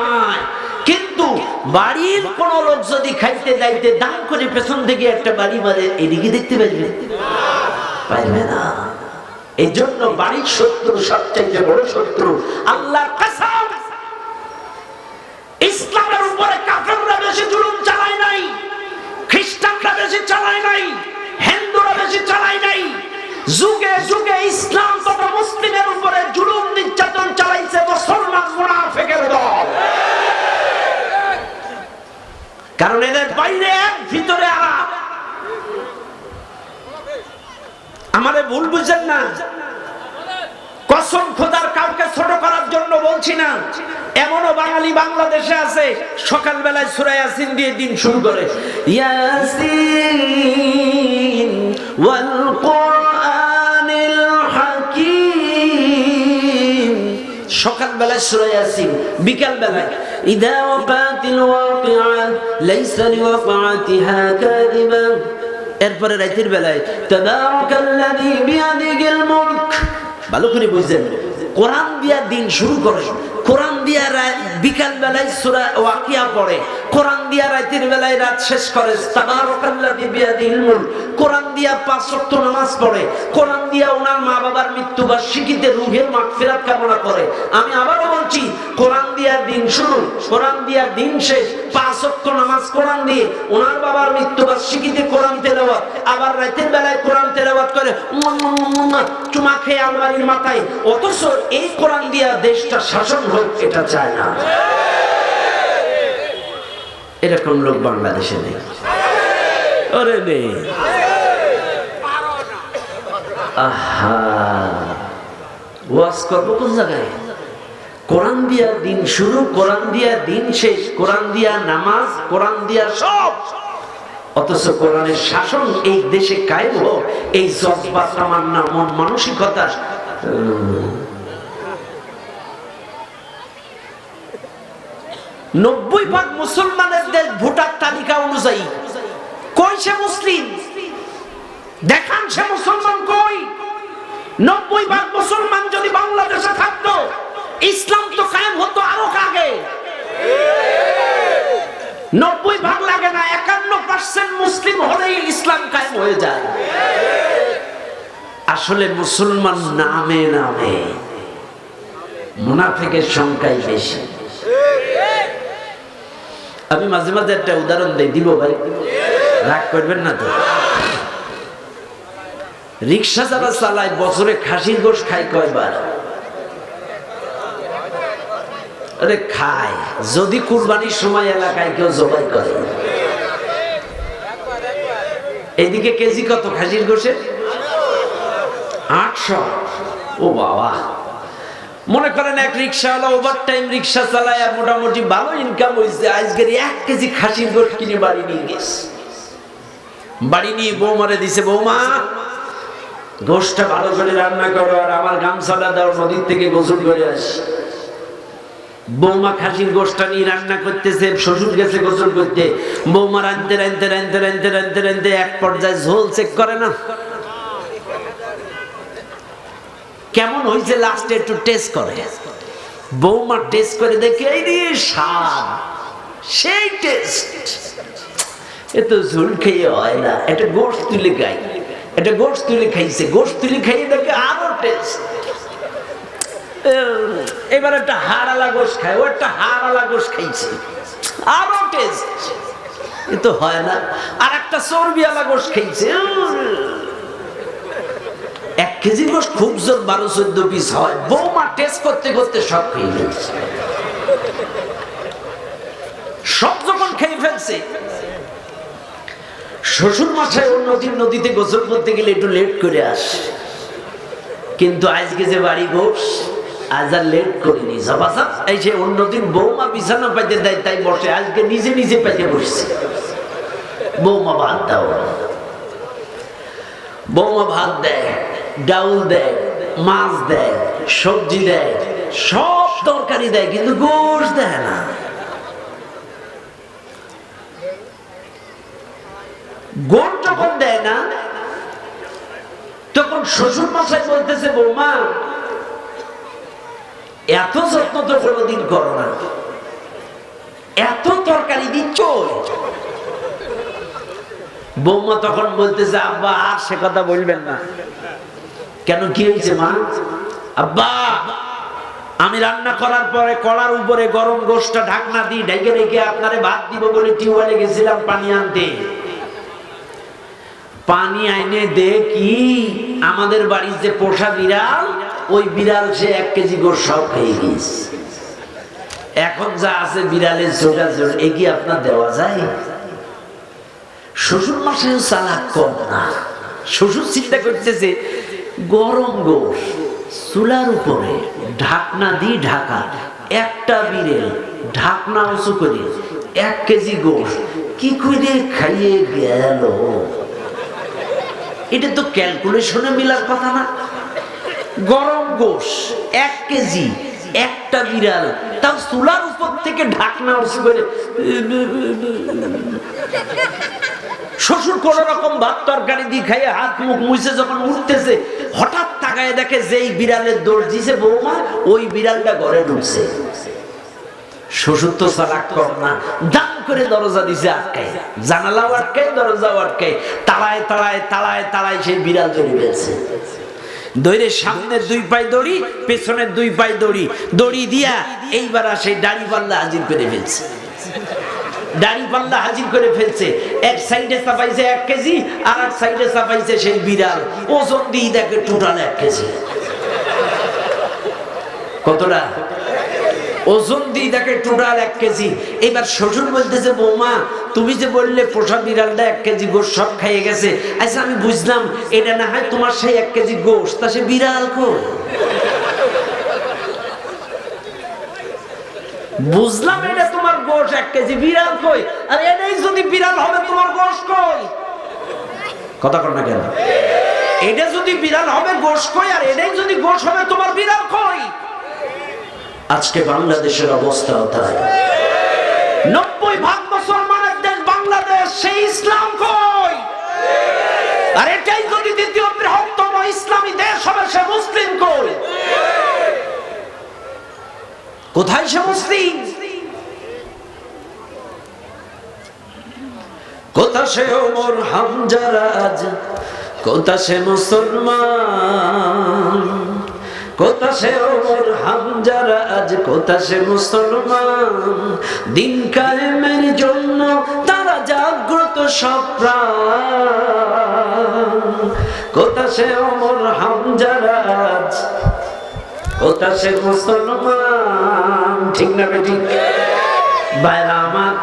কিন্তু বাড়ির কোন লোক যদি খাইতে যাইতে দাম করে পেছন থেকে একটা বাড়ি মারে, এদিকে দেখতে পারবে? পারবে না। এই জন্য বাড়ির শত্রু সবচেয়ে বড় শত্রু। আল্লাহর কসম, ইসলামের উপরে কাফেররা বেশি জুলুম চালায় নাই, খ্রিস্টানরা বেশি চালায় নাই, হিন্দুরা বেশি চালায় নাই। যুগে যুগে ইসলাম তথা মুসলিমের উপরে জুলুম নির্যাতন চালাইছে মুসলমান মুনাফিকের দল। কারণ এদের বাইরে এক, ভিতরে আরেক। আমাদের ভুল বুঝেন না, কসম খোদার কাউকে ছোট করার জন্য বলছি না। এমনও বাঙালি বাংলাদেশে আছে, সকালবেলায় সূরা ইয়াসিন দিয়ে দিন শুরু করে, ইয়াসিন ওয়াল কুরআনিল হাকীম। সকালবেলায় সূরা ইয়াসিন, বিকালবেলায় ইযা ওয়াকাতিল ওয়াকিআ লাইসা লিওয়াকাতিহা কাযিবা। এরপরে রাতের বেলায় তাবারাকাল্লাযী বিয়াদিহিল মুলক। ভালো করে বুঝেন, কোরআন দিয়া দিন শুরু করে, কোরআন দিয়া বিকাল বেলায় সূরা ওয়াকিয়া পড়ে, কোরআন দিয়া রাতের বেলায় রাত শেষ করে। তাবারাকাল্লাযী বিয়াদিহিল মুলক। কোরআন দিয়া 5 ওয়াক্ত নামাজ পড়ে, কোরআন দিয়া ওনার মা বাবার মৃত্যুবার্ষিকীতে রূহের মাগফিরাত কামনা করে। আমি আবারও বলছি, কোরআন দিয়া দিন শুরু, কোরআন দিয়া দিন শেষ, 5 ওয়াক্ত নামাজ কোরআন দিয়ে, ওনার বাবার মৃত্যুবার্ষিকীতে কোরআন তেলাওয়াত, আবার রাতের বেলায় কোরআন তেলাওয়াত করে চুমা খেয়ে আলমারির মাথায়। অথচ এই কোরআন দিয়া দেশটা শাসন হোক এটা চায় না। এরকম লোক বাংলাদেশে নেই। ওরে নেই। আহা, ওয়াজ করবো কোন জায়গায়? কোরআন দিয়া দিন শুরু, কোরআন দিয়া দিন শেষ, কোরআন দিয়া নামাজ, কোরআন দিয়া সব। অথচ কোরআনের শাসন এই দেশে কায়েম হোক, এই জজবা তামান্না মন মানসিকতা 90% মুসলমানের দেশ ভোটার তালিকা অনুযায়ী। কই সে মুসলিম? দেখান সে মুসলমান কই? 90% মুসলমান যদি বাংলাদেশে থাকতো, ইসলাম তো কায়েম হতো আরো আগে। 90% লাগে না, 51% মুসলিম হলেই ইসলাম কায়েম হয়ে যায়। আসলে মুসলমান নামে নামে, মুনাফিকের সংখ্যাই বেশি। আমি মাঝে মাঝে একটা উদাহরণ দিব ভাই, রাগ করবেন না তো। রিক্সা যারা চালায় বছরে খাসির গোশত খায় কয়বার? আরে খায়, যদি কুরবানির সময় এলাকায় কেউ জবাই করে। এদিকে কেজি কত খাসির গোশতের? 800। ও বাবা, মনে করেন এক রিক্সাওয়ালা ওভারটাইম রিক্সা চালায় আর মোটামুটি ভালো ইনকাম হয়েছে, আজকের 1 কেজি খাসির গোশত কিনে বাড়ি নিয়ে গেছে। বাড়ি নিয়ে বৌমারে দিছে, বৌমা গোশতটা ভালো করে রান্না করো আর আমার গামছাটা দাও, নদীর থেকে গোসল করে আসি। বৌমা খাসির গোশতটা নিয়ে রান্না করতেছে, শ্বশুর গেছে গোসল করতে। বৌমা রাঁধতে রাঁধতে রাঁধতে রাঁধতে রাঁধতে রাঁধতে এক পর্যায়ে ঝোল চেক করে না, কেমন হয়েছে লাস্টে একটু টেস্ট করে। বৌমা টেস্ট করে দেখে এই রে স্বাদ, সেই টেস্ট। এ তো ঝোল খেয়ে হয় না, এটা গোশত তুলে খাই, এটা গোশত তুলে খাইছে, গোশত তুলে খাইয়ে দেখে আরো টেস্ট। এবার একটা হাড়ালা গোশ খায়, ও একটা হাড়ালা গোশ খাইছে, আরো টেস্ট, এ তো হয় না। আর একটা চর্বিওয়ালা গোশ খাইছে, 1 কেজি গোশ খুব জোর 12-14 পিস হয়। বৌমা টেস্ট করতে করতে সব খেয়ে ফেলছে। সব যখন খেয়ে ফেলছে, শ্বশুর মশাই ও নদীতে গোসল করতে গেলে একটু লেট করে আসে, কিন্তু আজকে যে বাড়ি গোশ, আজ আর লেট করিনি। জবাসাব এই যে অন্যদিন বৌমা বিছানা পাইতে দেয় তাই বসে, আজকে নিজে নিজে পাইতে বসছে। বৌমা ভাত দাও, বৌমা ভাত দেয়, ডাউল দেয়, মাছ দেয়, সবজি দেয়, সব তরকারি দেয়, কিন্তু গোশ দেয় না। গোশ যখন দেয় না, তখন শ্বশুর মশাই বলতেছে, বৌমা এত যত্ন তো কোনোদিন করো না, এত তরকারি দিচ্ছ। বৌমা তখন বলতেছে, আব্বা আর সে কথা বলবেন না। কেন, কি হয়েছে মা? আব্বা আমি রান্না করার পরে কড়ার উপরে গরম গোশটা ঢাকনা দিই, ঢেকে রেখে আপনারে ভাত দিব বলে টিউবওয়েলে গেছিলাম পানি আনতে। পানি আইনে দেখি আমাদের বাড়ির যে পোষা বিড়াল, ওই বিড়াল সে 1 কেজি গোশ সব খেয়ে গেছে। এখন যা আছে বিড়ালের জোগাজোগ, এগিয়ে আপনার দেওয়া যায়? শ্বশুর মশাই চালাক কম না। শ্বশুর চিন্তা করতেছে, গরম গোশ চুলার উপরে ঢাকনা দিয়ে ঢাকা, একটা বিড়েল ঢাকনা উঁচু করে 1 কেজি গোশ কি করে খাইয়ে গেল? এটা তো ক্যালকুলেশনে মিলার কথা না। গরম গোশ 1 কেজি, একটা বিড়াল, তাও চুলার উপর থেকে ঢাকনা উঁচু করে। শ্বশুর কোন রকম ভাত তরকারি দিয়ে খাইয়ে হাত মুখ মুছে যখন উঠতেছে, হঠাৎ তাকায় দেখে যেই বিড়ালের দৌড় দিছে বৌমা, ওই বিড়ালটা ঘরে ঢুকছে। শ্বশুর তো চালাক কম না, দাম করে দরজা দিছে আটকায়, জানালাও আটকায়, দরজাও আটকায়, তাড়ায় তাড়ায় তাড়ায় তাড়ায় সেই বিড়াল ধরে ফেলছে। দড়ি, সামনের 2 পায়ে দড়ি, পেছনের 2 পায়ে দড়ি, দড়ি দিয়া এইবার সেই দাড়ি পাল্লা হাজির করে ফেলছে। দাড়ি পাল্লা হাজির করে ফেলছে। এক সাইডে চাপাইছে 1 কেজি, আর এক সাইডে চাপাইছে সেই বিড়াল। ওজন দিয়ে দেখে টোটাল 1 কেজি। কতটা ওজন দিয়ে দেখে টোটাল 1 কেজি। এবার শ্বশুর বলতেছে, বৌমা তুমি যে বললে পোষা বিড়ালটা 1 কেজি গোশ সব খাইয়ে গেছে, আচ্ছা আমি বুঝলাম এটা না হয় তোমার সেই 1 কেজি গোশ, তা সে বিড়াল কই? বুঝলাম এটা তোমার গোশ 1 কেজি, বিড়াল কই? আর এটাই যদি বিড়াল হবে তোমার গোশ কই? কথা কর না কেন? এটা যদি বিড়াল হবে গোশ কই, আর এটাই যদি গোশ হবে তোমার বিড়াল কই? আজকে বাংলাদেশের অবস্থা তাই। 90% মুসলমানের দেশ বাংলাদেশ, সেই ইসলাম কই? আর এটাই যদি দ্বিতীয় বৃহত্তম ইসলামী দেশ হবে, সে মুসলিম কই? কোথায় সে মুসলিম? কোথা সে ওমর হামজা রাজ, কোথা সে মুসলমান, কোথা সে ওমর হামজা রাজ, কোথা সে মুসলমান, দিন কায়েমের জন্য তারা জাগ্রত সব প্রাণ। কোথা সে ওমর হামজা রাজ, কোথা সে মুসলমান। ঠিক না বেটি? ভাইরা আমার,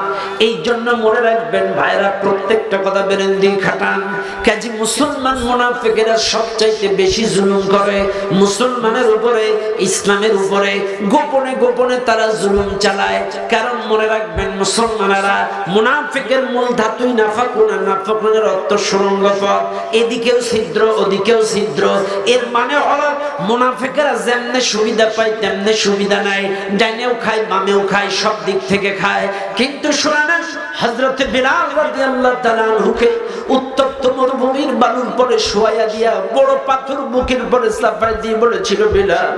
এই জন্য মনে রাখবেন ভাইরা, প্রত্যেকটা কথা বেরেন দিয়ে খাটান। কাজী মুসলমান মুনাফিকেরা সবচাইতে বেশি জুলুম করে মুসলমানের উপরে, ইসলামের উপরে। গোপনে গোপনে তারা জুলুম চালায়। কারণ মনে রাখবেন, মুসলমানেরা মুনাফিকের মূল ধাতুই নাফাকুন। নাফাকুনের অর্থ সুরঙ্গ পথ, এদিকেও ছিদ্র ওদিকেও ছিদ্র। এর মানে হলো মুনাফিকেরা যেমনে সুবিধা পায় তেমনে সুবিধা নাই, ডাইনেও খায় বামেও খায়, সব দিক থেকে খায়। কিন্তু শুনেন, হযরত বিলাল রাদিয়াল্লাহু তাআলা আনহুকে উত্তপ্ত মরুভূমির বালুর পরে শোয়াইয়া দিয়া বড় পাথর বুকের পরে চাপাই দিয়ে বলেছিল, বিলাল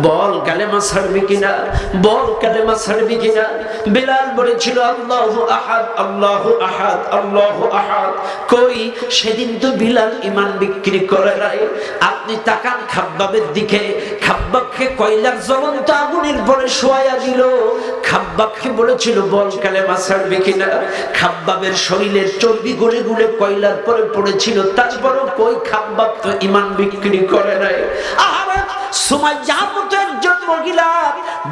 বল কালেমা ছাড়বি কিনা, বল কালেমা ছাড়বি কিনা। বিলাল বলেছিল, আল্লাহু আহাদ, আল্লাহু আহাদ, আল্লাহু আহাদ। কই সেদিন তো বিলাল ঈমান বিক্রি করে নাই। আপনি তাকান খাব্বাবের দিকে, খাব্বাবকে কয়লার জ্বলন্ত আগুনের পরে শোয়া দিল। খাব্বাবকে বলেছিল বল কালেমা ছাড়বে কিনা। খাব্বাবের শরীরের চর্বি গলে গলে কয়লার পরে পড়েছিল, তারপরও কই খাব্বাব তো ঈমান বিক্রি করে নাই। আহারে সুমাইয়ার মতো একজন মহিলা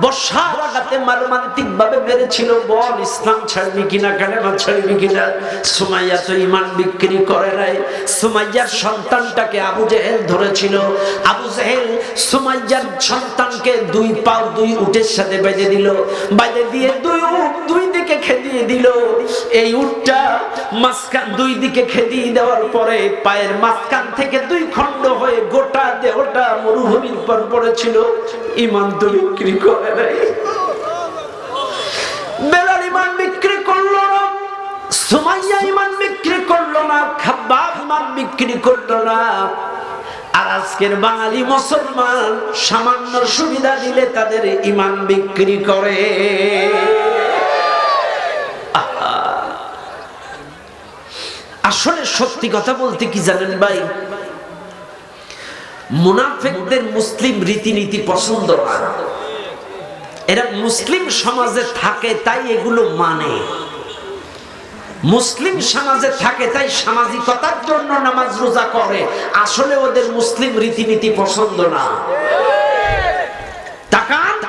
বর্ষার আঘাতে মর্মান্তিক ভাবে মেরেছিল, বল ইসলাম ছাড়বি কিনা, কালেমা ছাড়বি কিনা। সুমাইয়া তো ঈমান বিক্রি করে নাই। সুমাইয়ার সন্তানটাকে আবু জেহেল ধরেছিল। আবু জেহেল সুমাইয়ার সন্তানকে দুই পাও দুই উটের সাথে বেঁধে দিল, বেঁধে দিয়ে দুই উট দুই দিকে খেদিয়ে দিল। এই উটটা মাঝখান দুই দিকে খেদিয়ে দেওয়ার পরে পায়ের মাঝখান থেকে দুই খণ্ড হয়ে গোটা দেহটা মরুভূমির পর পড়েছিল। ঈমান তো বিক্রি করে নাই। বেলাল ঈমান বিক্রি করলো না, সুমাইয়া ঈমান বিক্রি করলো না, খাব্বাব ঈমান বিক্রি করলো না। আর আজকের বাঙালি মুসলমান সামান্য সুবিধা দিলে তাদের ঈমান বিক্রি করে। আসলে সত্যি কথা বলতে কি জানেন ভাই, মুনাফিকদের মুসলিম রীতিনীতি পছন্দ না। এরা মুসলিম সমাজে থাকে তাই এগুলো মানে, মুসলিম সমাজে থাকে তাই সামাজিকতার জন্য নামাজ রোজা করে। আসলে ওদের মুসলিম রীতিনীতি পছন্দ না। তাকান,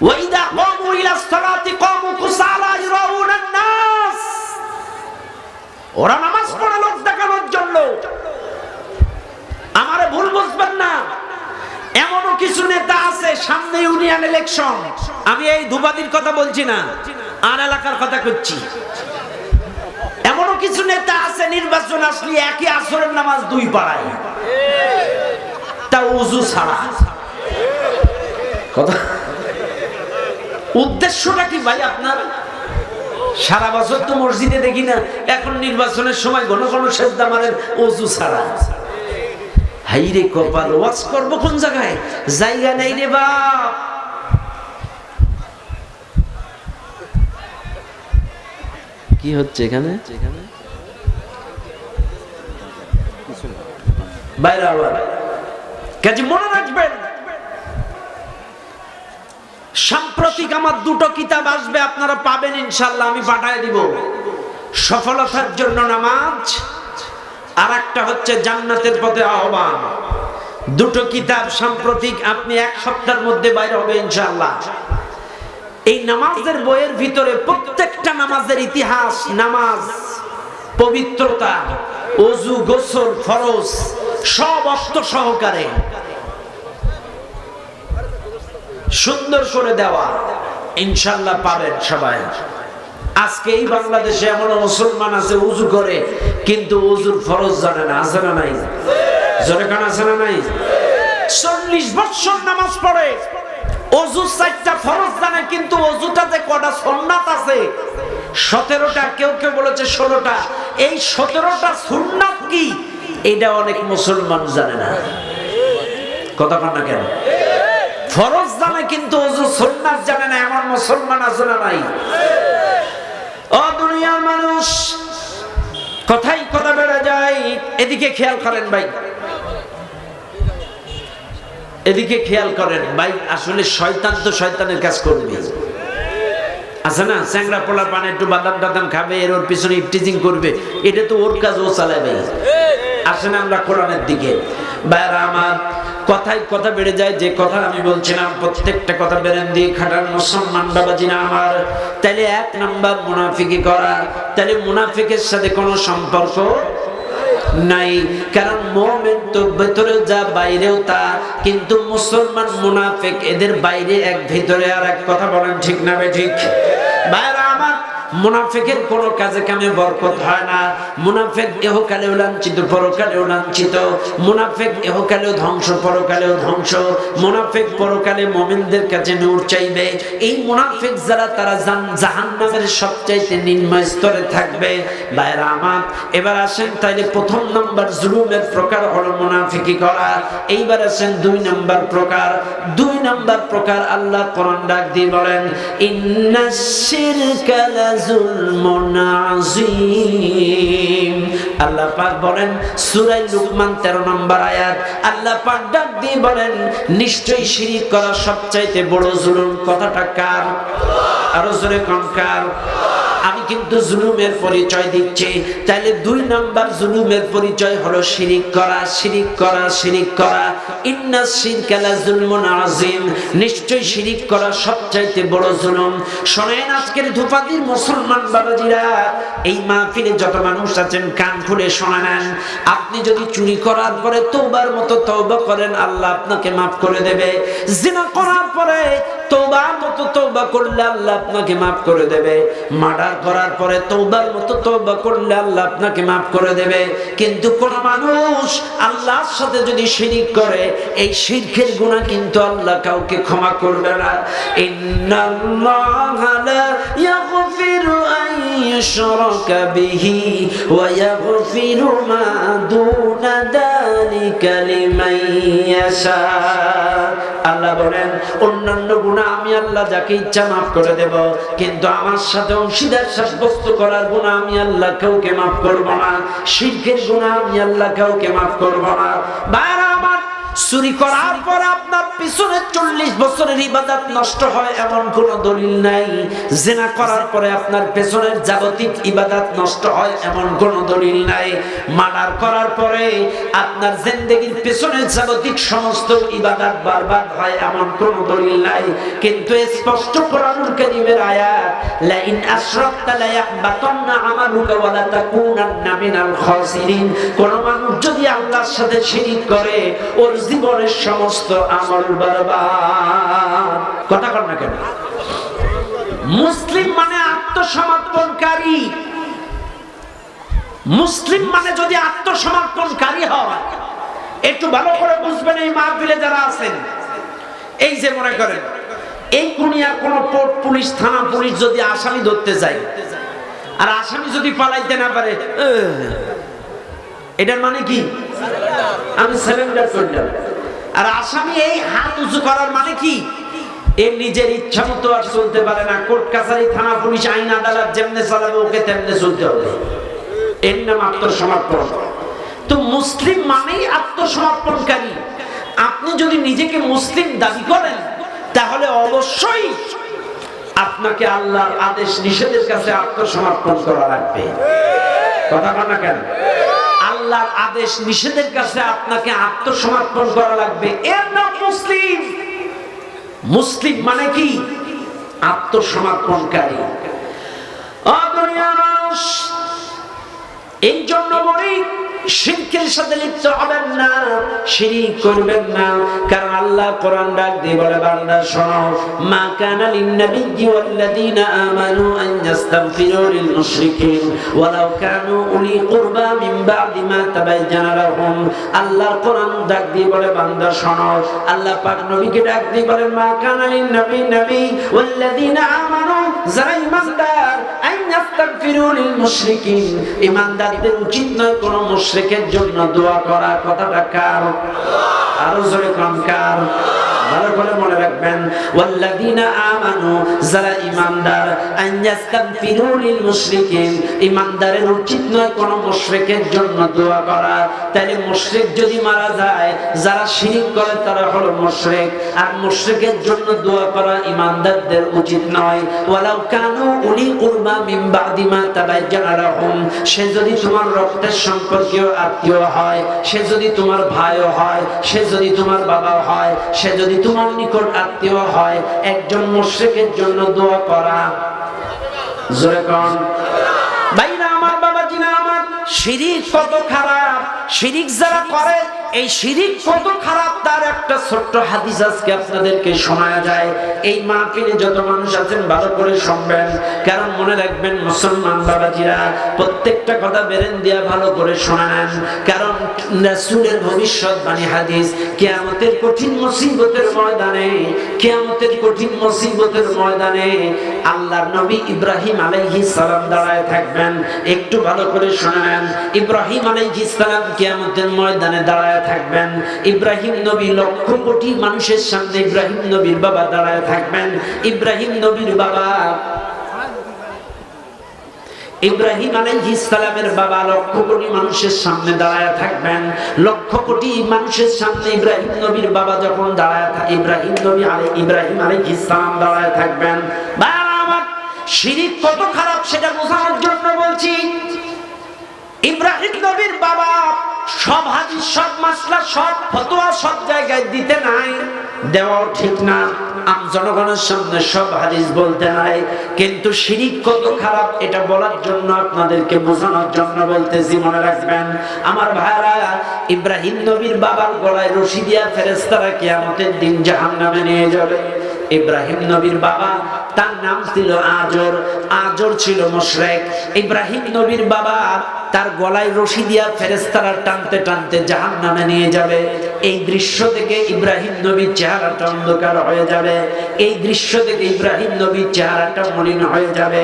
ওয়াইদা কামু ইলাস সালাতি কামু কুসালা ইরাউনান নাস। ওরা নামাজ পড়ে লোক দেখানোর জন্য। আমারে ভুল বুঝবেন না, এমনও কিছু নেতা আছে, সামনে ইউনিয়ন ইলেকশন, আমি এই ধুবাদির কথা বলছি না, আর এলাকার কথা করছি। এমনও কিছু নেতা আছে নির্বাচন আসলে একই আসরের নামাজ দুই পাড়ায়, তা ওযু ছাড়া। কথা উদ্দেশ্যটা কি ভাই আপনার? সারা বছর তো মসজিদে দেখি না, এখন নির্বাচনের সময় ঘন ঘন সেজদা মারেন ওযু ছাড়া। হাইরে কপাল, ওয়াজ করবো কোন জায়গায়? জায়গা নেই রে বাপ। কি হচ্ছে এখানে? বাইরে আবার কাজে মনে রাখবেন, সাম্প্রতিক আমার দুটো কিতাব আসবে, আপনারা পাবেন ইনশাআল্লাহ, আমি পাঠিয়ে দিব। সফলতার জন্য নামাজ, আর একটা হচ্ছে জান্নাতের পথে আহ্বান। দুটো কিতাব সাম্প্রতিক, আপনি এক সপ্তাহের মধ্যে বাইরে হবে ইনশাআল্লাহ। এই নামাজের বইয়ের ভিতরে প্রত্যেকটা নামাজের ইতিহাস, নামাজ, পবিত্রতা, ওযু, গোসল, ফরজ সব অর্থ সহকারে সুন্দর করে দেওয়া, ইনশাআল্লাহ পাবেন সবাই। আজকে এই বাংলাদেশে এমন মুসলমান আছে ওযু করে কিন্তু ওযুর ফরজ জানে না। আছে না নাই? জোরে কান আছে না নাই? 40 বছর নামাজ পড়ে, ওযু 4টা ফরজ জানে, কিন্তু ওযুটাতে কটা সুন্নাত আছে? 17টা, কেউ কেউ বলেছে 16টা। এই 17টা সুন্নাত কি এটা অনেক মুসলমান জানে না। কথা বল না কেন? ফরজ জানে কিন্তু ওযু সুন্নাত জানে না, এমন মুসলমান আছে না নাই? ও দুনিয়ার মানুষ, কথাই কথা বেড়ে যায়। এদিকে খেয়াল করেন ভাই, এদিকে খেয়াল করেন ভাই। আসলে শয়তান তো শয়তানের কাজ করবে, আছে না? চ্যাংড়া পোলা পানে একটু বাদাম টাদাম খাবে, এর ওর পিছনে ইফটিজিং করবে, এটা তো ওর কাজ, ও চালাবে। আসেন আমরা কোরআনের দিকে। ভাইরা আমার, কথাই কথা বেড়ে যায়। যে কথা আমি বলছিলাম, প্রত্যেকটা কথা বেরেন দিয়ে খাটার মুসলমান বাবাজিনা আমার। তাহলে 1 নাম্বার মুনাফিকি করা, তাহলে মুনাফিকের সাথে কোনো সম্পর্ক নাই, কারণ মুমিন তো ভিতরে যা বাইরেও তা। কিন্তু মুসলমান মুনাফিক, এদের বাইরে এক ভিতরে আর এক। কথা বলেন ঠিক না ঠিক? ভাইরা আমার, মুনাফিকের কোন কাজে কামে বরকত হয় না। মুনাফিক ইহকালেও লাঞ্ছিত, পরকালেও লাঞ্ছিত। মুনাফিক ইহকালেও ধ্বংস, পরকালেও ধ্বংস। মুনাফিক পরকালে মুমিনদের কাছে নূর চাইবে। এই মুনাফিক যারা, তারা জাহান্নামের সবচাইতে নিম্ন স্তরে থাকবে। ভাইরা আমার, এবার আসেন তাইলে প্রথম নাম্বার জুলুমের প্রকার হলো মুনাফিকি করা। এইবার আসেন 2 নাম্বার প্রকার। 2 নাম্বার প্রকার আল্লাহ কোরআন ডাক দিয়ে বলেন, ইন্নাশ শিরকা লাযুলমুন আযীম। আল্লাহ পাক বলেন সূরা লুকমান 13 নম্বর আয়াত, আল্লাহ পাক ডাক দিয়ে বলেন নিশ্চয়ই শিরক করা সবচাইতে বড় জুলুম। কথাটা কার? আরো জোরে কোন কার? আমি কিন্তু জুলুমের পরিচয় দিচ্ছি। তাহলে 2 নাম্বার জুলুমের পরিচয় হলো শিরক করা, শিরক করা, শিরক করা। ইন্নাস শিরকা লাযুলমুন আযীম, নিশ্চয়ই শিরক করা সবচাইতে বড় জুলুম। শুনেন আজকের ধুপাদির মুসলমান বাবাজিরা, এই মাহফিলে যত মানুষ আছেন কান খুলে শুনে নেন। আপনি যদি চুরি করার পরে তওবার মতো তওবা করেন, আল্লাহ আপনাকে maaf করে দেবে। জিনা করার পরে তওবার মতো তওবা করলে আল্লাহ আপনাকে maaf করে দেবে। মার্ডার করার পরে তওবার মতো তওবা করলে আল্লাহ আপনাকে maaf করে দেবে। কিন্তু কোন মানুষ আল্লাহর সাথে যদি শিরক করে, এই শিরকের গুনাহ কিন্তু আল্লাহ কাউকে ক্ষমা করবে না। ইন্নাল্লাহা লা ইয়াগফিরু আন ইউশরাকা বিহি ওয়া ইয়াগফিরু মা দুনা যালিকা লিমান ইয়াশা। আল্লাহ বলেন অন্যান্য গুনাহ আমি আল্লাহ যাকে ইচ্ছা maaf করে দেব, কিন্তু আমার সাথে অংশীদার সাব্যস্ত করার গুনাহ আমি আল্লাহ কাউকে maaf করব না। শিরকের গুনাহ আমি আল্লাহ কাউকে maaf করব না। বাইরে আমার চুরি করার পর আপনার পিছনে 40 বছরের ইবাদত নষ্ট হয় এমন কোন দলিল নাই। জিনা করার পরে আপনার পেছনের জাগতিক ইবাদত নষ্ট হয় এমন কোন দলিল নাই। মার্ডার করার পরে আপনার জিন্দেগীর পেছনের জাগতিক সমস্ত ইবাদত বরবাদ হয় এমন কোন দলিল নাই। কিন্তু স্পষ্ট কোরআনুল কারীমের আয়াত, লা ইন আশরাকতা লা ইয়াহবাতান্না আমালুকা ওয়া লা তাকুনান্না মিনাল খাসিরিন। কোন মানুষ যদি আল্লাহর সাথে শিরক করে, ওর জীবনের সমস্ত আমল বরবাদ। কথা কর না কেন? মুসলিম মানে আত্মসমর্পণকারী। মুসলিম মানে যদি আত্মসমর্পণকারী হয়, একটু ভালো করে বুঝবেন এই মাহফিলে যারা আছেন। এই যে মনে করেন এই কুনিয়ার কোন পোর্ট পুলিশ, থানা পুলিশ যদি আসামি ধরতে যায়, আর আসামি যদি পালাইতে না পারে, এটার মানে কি? আমি সারেন্ডার করলাম। আর আসামি এই হাত উঁচু করার মানে কি? এর নিজের ইচ্ছা মতো আর চলতে পারে না। কোর্ট কাছারি, থানা পুলিশ, আইন আদালত যেমনে চালাবে ওকে তেমনে চলতে হবে। এর নাম আত্মসমর্পণ। তো মুসলিম মানেই আত্মসমর্পণকারী। আপনি যদি নিজেকে মুসলিম দাবি করেন, তাহলে অবশ্যই আপনাকে আল্লাহর আদেশ নিষেধের কাছে আত্মসমর্পণ করা লাগবে। কথা বল না কেন? আল্লাহর আদেশ নিষেধের কাছে আপনাকে আত্মসমর্পণ করা লাগবে। এর নাম মুসলিম। মুসলিম মানে কি? আত্মসমর্পণকারী। দুনিয়ার মানুষ এই জন্য বলি শিরকের সাথে লিপ্ত হবেন না, শিরক করবেন না। কারণ আল্লাহ কোরআন ডাক দিয়ে বলে, বান্দা শোনো, মা কানা লিন-নাবিয়্যি ওয়াল্লাযীনা আমানু আন ইস্তাগফিরু লিল মুশরিকিন ওয়ালাউ কানু উলি কুরবা মিন বা'দি মা তাবায়্যানা লাহুম। আল্লাহ কোরআন ডাক দিয়ে বলে, বান্দা শোনো, আল্লাহ পাক নবীকে ডাক দিয়ে বলে, মা কানা লিন-নাবি ওয়াল্লাযীনা আমানু, যারা ঈমানদার, আন ইস্তাগফিরু লিল মুশরিকিন, ঈমানদারদের উচিত নয় কোন মুশরিকের জন্য দোয়া করা। কথাটা কার? আরো জোরে কোন কার? ভালো করে মনে রাখবেন, ওয়াল্লাযীনা আমানু, যারা ঈমানদার, আন ইস্তাগফিরু লিল মুশরিকিন, ঈমানদারের উচিত নয় কোন মুশরিকের জন্য দোয়া করা। তাহলে মুশরিক যদি মারা যায়, যারা শিরক করে তারা হলো মুশরিক, আর মুশরিকের জন্য দোয়া করা ঈমানদারদের উচিত নয়। ওয়ালাউ কানু উলি কুরবা মিন বা'দি মা তাবায়্যানা লাহুম, সে যদি তোমার রক্তের সম্পর্কীয় আত্মীয় হয়, সে যদি তোমার ভাইও হয়, সে যদি তোমার বাবা হয়, সে যদি তোমার নিকট আত্মীয় হয়, একজন মুশরিকের জন্য দোয়া করা। জোরে কোন? ভাইরা আমার, বাবাজিরা আমার, শিরক কত খারাপ। শিরক যারা করে, এই শিরক কত খারাপ তার একটা ছোট্ট হাদিস আজকে আপনাদেরকে শোনায়া যায়। এই মাহফিলে যত মানুষ আছেন ভালো করে শুনবেন, কারণ মনে রাখবেন মুসলমান বাবাজিরা, প্রত্যেকটা কথা বেরেন দিয়া ভালো করে শুনে নেন। কারণ রাসূলের ভবিষ্যৎবাণী হাদিস, কিয়ামতের কঠিন মুসিবতের ময়দানে, কিয়ামতের কঠিন মুসিবতের ময়দানে আল্লাহর নবী ইব্রাহিম আলাইহিস সালাম দাঁড়ায় থাকবেন। একটু ভালো করে শুনে নেন। ইব্রাহিম আলাইহিস সালাম কিয়ামতের ময়দানে দাঁড়ায় থাকবেন। ইব্রাহিম নবী লক্ষ কোটি মানুষের সামনে ইব্রাহিম নবীর বাবা দাঁড়ায় থাকবেন। ইব্রাহিম নবীর বাবা ইব্রাহিম আলাইহিস সালামের বাবা লক্ষ কোটি মানুষের সামনে দাঁড়ায় থাকবেন। লক্ষ কোটি মানুষের সামনে ইব্রাহিম নবীর বাবা যখন দাঁড়ায় থাকে, ইব্রাহিম আলাইহিস সালাম দাঁড়ায় থাকবেন। বাবা আমার, শিরক কত খারাপ সেটা বোঝানোর জন্য বলছি। ইব্রাহিম নবীর বাবা সব হাদিস, সব মাসলা, সব ফতোয়া সব জায়গায় দিতে নাই, দেওয়াও ঠিক না। আম জনগণের সামনে সব হাদিস বলতে নাই, কিন্তু শিরক কত খারাপ এটা বলার জন্য, আপনাদেরকে বোঝানোর জন্য বলতেছি, মনে রাখবেন আমার ভাইরা। ইব্রাহিম নবীর বাবার গলায় রশি দিয়া ফেরেশতারা কিয়ামতের দিন জাহান্নামে নিয়ে যাবে। ইব্রাহিম নবীর বাবা, তার নাম ছিল আজর। আজর ছিল মুশরিক। ইব্রাহিম নবীর বাবা তার গলায় রশি দিয়া ফেরেশতারা টানতে টানতে জাহান্নামে নিয়ে যাবে। এই দৃশ্য দেখে ইব্রাহিম নবীর চেহারাটা অন্ধকার হয়ে যাবে। এই দৃশ্য দেখে ইব্রাহিম নবীর চেহারাটা মলিন হয়ে যাবে।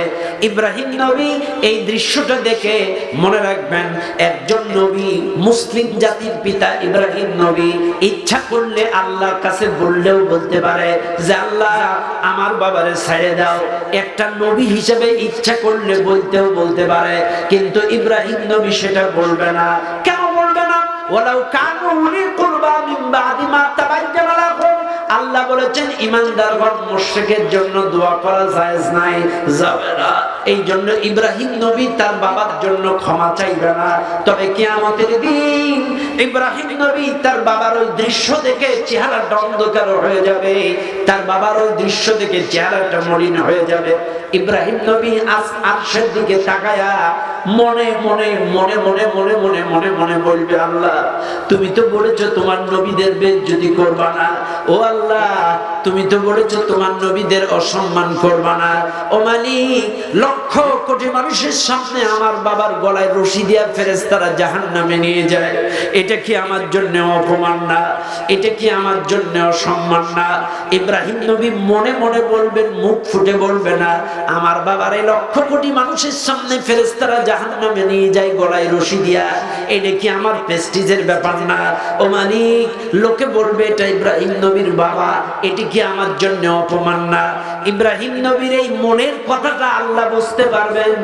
ইব্রাহিম নবী এই দৃশ্যটা দেখে, মনে রাখবেন, একজন নবী, মুসলিম জাতির পিতা ইব্রাহিম নবী ইচ্ছা করলে আল্লাহর কাছে বললেও বলতে পারে যে আল্লাহ আমার বাবারে ছেড়ে দাও। একটা নবী হিসেবে ইচ্ছা করলে বলতেও বলতে পারে, কিন্তু ইব্রাহিম নবী সেটা বলবে না। কেন বলবে না? ওয়ালাউ কানু উলি কুরবা মিন বাদি মা তাবায়্যানা লাহুম, আল্লাহ বলেছেন ঈমানদারগণ মুশরিকের জন্য দোয়া করা জায়েজ নাই, যাবে না। এই জন্য ইব্রাহিম নবী তার বাবার জন্য ক্ষমা চাইবে না। তবে কিয়ামতের দিন ইব্রাহিম নবী তার বাবার ওই দৃশ্য দেখে চেহারাটা অন্ধকার হয়ে যাবে, তার বাবার ওই দৃশ্য দেখে চেহারাটা মলিন হয়ে যাবে। ইব্রাহিম নবী আরশের দিকে তাকায়া মনে মনে মনে মনে মনে মনে মনে মনে বলবে, আল্লাহ তুমি তো বলেছো তোমার নবীদের বেইজ্জতি করবা না। ও আল্লাহ, তুমি তো বলেছো তোমার নবীদের অসম্মান করবা না। ও মালিক, লক্ষ কোটি মানুষের সামনে আমার বাবার গলায় রশি দিয়া ফেরেশতারা জাহান্নামে নিয়ে যায়। এটা কি আমার জন্য অপমান না? এটা কি আমার জন্য অসম্মান না? ইব্রাহিম নবী মনে মনে বলবেন, মুখ ফুটে বলবে না, আমার বাবার এই লক্ষ কোটি মানুষের সামনে ফেরেশতারা জাহান্নামে নিয়ে যায় গলায় রশি দিয়া। এটা কি আমার প্রেস্টিজের ব্যাপার না? ও মালিক, লোকে বলবে এটা ইব্রাহিম নবীর বাবা, এটি কি আমার জন্য অপমান না? ইব্রাহিম নবীর এই মনের কথাটা আল্লাহ বুঝতে পারবেন।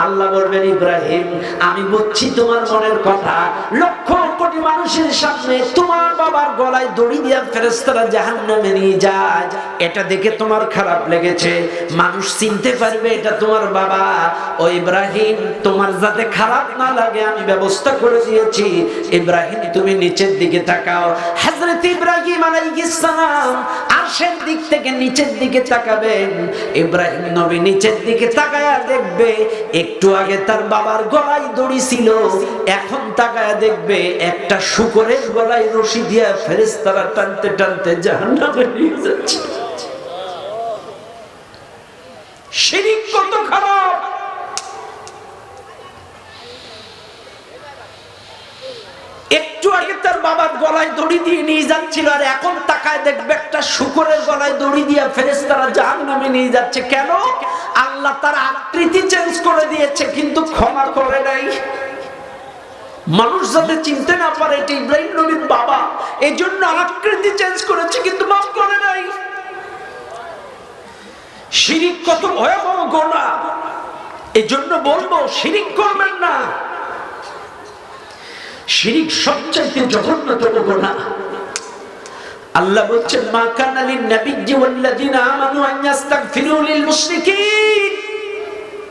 আল্লাহ বলবেন, ইব্রাহিম আমি বুঝছি তোমার মনের কথা। লক্ষ কোটি মানুষের সামনে তোমার বাবার গলায় দড়ি দিয়া ফেরেশতারা জাহান্নামে নিয়ে যায়, এটা দেখে তোমার খারাপ লেগেছে। মানুষ চিনতে পারবে এটা তোমার বাবা। ও ইব্রাহিম, তোমার যাতে খারাপ না লাগে আমি ব্যবস্থা করে দিয়েছি। ইব্রাহিম তুমি নিচের দিকে তাকাও। হযরত ইব্রাহিম আলাইহিস সালাম আরশের দিক থেকে নিচের দিকে তাকাবেন। ইব্রাহিম নবী নিচের দিকে তাকায়া দেখবে একটু আগে তার বাবার গলায় দড়ি ছিল, এখন তাকায়া দেখবে একটা শূকরের গলায় রশি দিয়া ফেরেশতারা টানতে টানতে জাহান্নামে নিয়ে যাচ্ছে। শিরক কত খারাপ! একটু আগে তার বাবার গলায় দড়ি দিয়ে নিয়ে যাচ্ছিল, আর এখন তাকায় দেখবে একটা শূকরের গলায় দড়ি দিয়ে ফেরেশতারা জাহান্নামে নিয়ে যাচ্ছে। কেন? আল্লাহ তার আকৃতি চেঞ্জ করে দিয়েছে, কিন্তু ক্ষমা করে নাই। মানুষ যাতে চিনতে না পারে এটা ইব্রাহিম নবীর বাবা, এই জন্য আকৃতি চেঞ্জ করেছে, কিন্তু মাফ করে নাই। শিরক কত ভয়াবহ গুনাহ! এই জন্য বলবো শিরক করবেন না। শিরক সবচেয়ে জঘন্যতম গুনাহ। আল্লাহ বলেন, মা কানা লিন নাবিয়্যি ওয়াল্লাযিনা আমানু আন ইস্তাগফিরু লিল মুশরিকিন,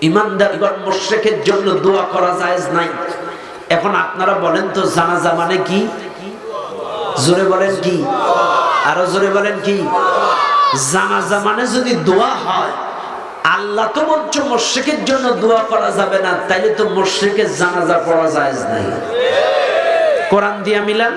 ঈমানদারগণ মুশরিকের জন্য দোয়া করা জায়েজ নাই। এখন আপনারা বলেন তো জানাজা মানে কি? জোরে বলেন কি? আরো জোরে বলেন কি? জানাজা মানে যদি দোয়া হয়, আল্লাহ তো বলছে মুশরিকের জন্য দোয়া করা যাবে না, তাইলে তো মুশরিকের জানাজা পড়া জায়েজ নাই। কোরআন দিয়া মিলান।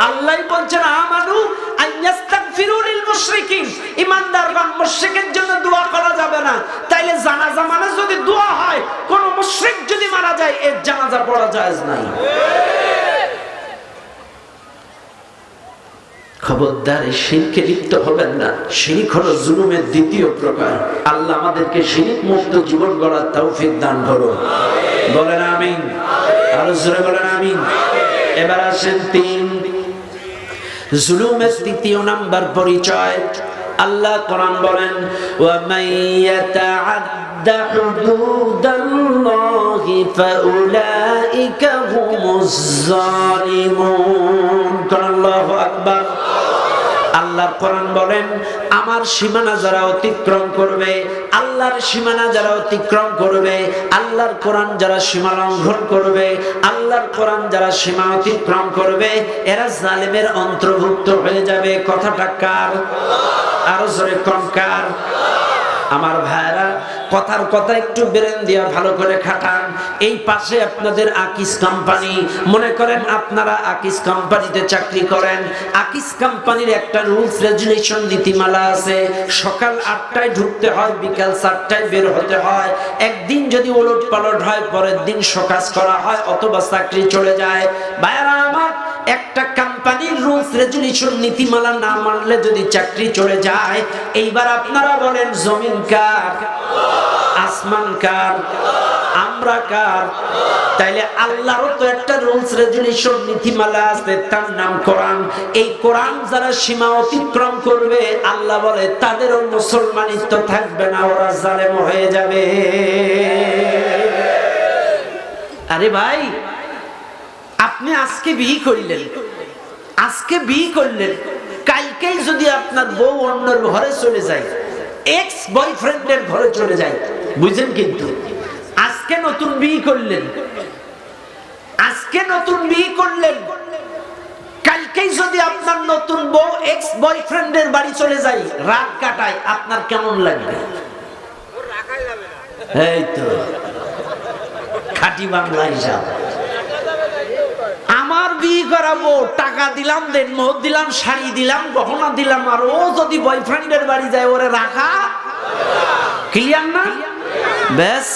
আল্লাহ বলছেন আমানু আন ইস্তাগফিরু লিল মুশরিকিন, ঈমানদারগণ মুশরিকের জন্য দোয়া করা যাবে না। তাইলে জানাজা মানে যদি দোয়া হয়, কোন মুশরিক যদি মারা যায় এর জানাজা পড়া জায়েজ নাই। খবরদার, শিরকে লিপ্ত হবেন না। শিরক হলো জুলুমের দ্বিতীয় প্রকার। আল্লাহ আমাদেরকে শিরক মুক্ত জীবন গড়ার তৌফিক দান করুন। বলেন আমিন। আরো জোরে বলেন আমিন। এবার আসেন তিন, জুলুমের তৃতীয় নাম্বার পরিচয়। আল্লাহ কোরআন বলেন ওয়া মাইয়াতাআদ্দা হুদুদাল্লাহি ফাউলাইকা হুমুজ জালিমুন। আল্লাহু আকবার। আল্লাহর কোরআন বলেন আমার সীমানা যারা অতিক্রম করবে, আল্লাহর সীমানা যারা অতিক্রম করবে, আল্লাহর কোরআন যারা সীমা লঙ্ঘন করবে, আল্লাহর কোরআন যারা সীমা অতিক্রম করবে, এরা জালেমের অন্তর্ভুক্ত হয়ে যাবে। কথাটা কার? আরো জোরে কোন কার? আমার ভাইরা কথার কথা একটু ব্রেন দিয়া ভালো করে খাটান। এই পাশে আপনাদের আকিস কোম্পানি, মনে করেন আপনারা আকিস কোম্পানিতে চাকরি করেন। আকিস কোম্পানির একটা রুলস রেগুলেশন নীতিমালা আছে। সকাল 8টায় ঢুকতে হয়, বিকাল 4টায় বের হতে হয়। একদিন যদি ওলট পালট হয়, পরের দিন সকাজ করা হয় অথবা চাকরি চলে যায়। ভাইরা আমার, একটা কোম্পানির রুলস রেগুলেশন নীতিমালা না মানলে যদি চাকরি চলে যায়, এইবার আপনারা বলেন জমিন কার? আসমান কার? আমরা কার? তাইলে আল্লাহরও তো একটা রুলস রেগুলেশন নীতিমালা আছে, তার নাম কোরআন। এই কোরআন যারা সীমা অতিক্রম করবে, আল্লাহ বলে তাদেরও মুসলমানিত্ব থাকবে না, ওরা জালেম হয়ে যাবে। আরে ভাই, আপনি আজকে বিয়ে করলেন, আজকে বিয়ে করলেন, কালকেই যদি আপনার বউ অন্যের ঘরে চলে যায়, এক্স বয়ফ্রেন্ডের ঘরে চলে যায়, বুঝেন? কিন্তু আজকে নতুন বিয়ে করলেন, আজকে নতুন বিয়ে করলেন, কালকেই যদি আপনার নতুন বউ এক্স বয়ফ্রেন্ডের বাড়ি চলে যায়, রাত কাটায়, আপনার কেমন লাগবে? এই তো খাঁটি বাংলা হিসাব। আমার বিয়ে করাবো, টাকা দিলাম, দেনমোহর দিলাম, শাড়ি দিলাম, গহনা দিলাম, আর ও যদি বয়ফ্রেন্ডের বাড়ি যায়, ওরে রাখা ক্লিয়ার না? ব্যাস,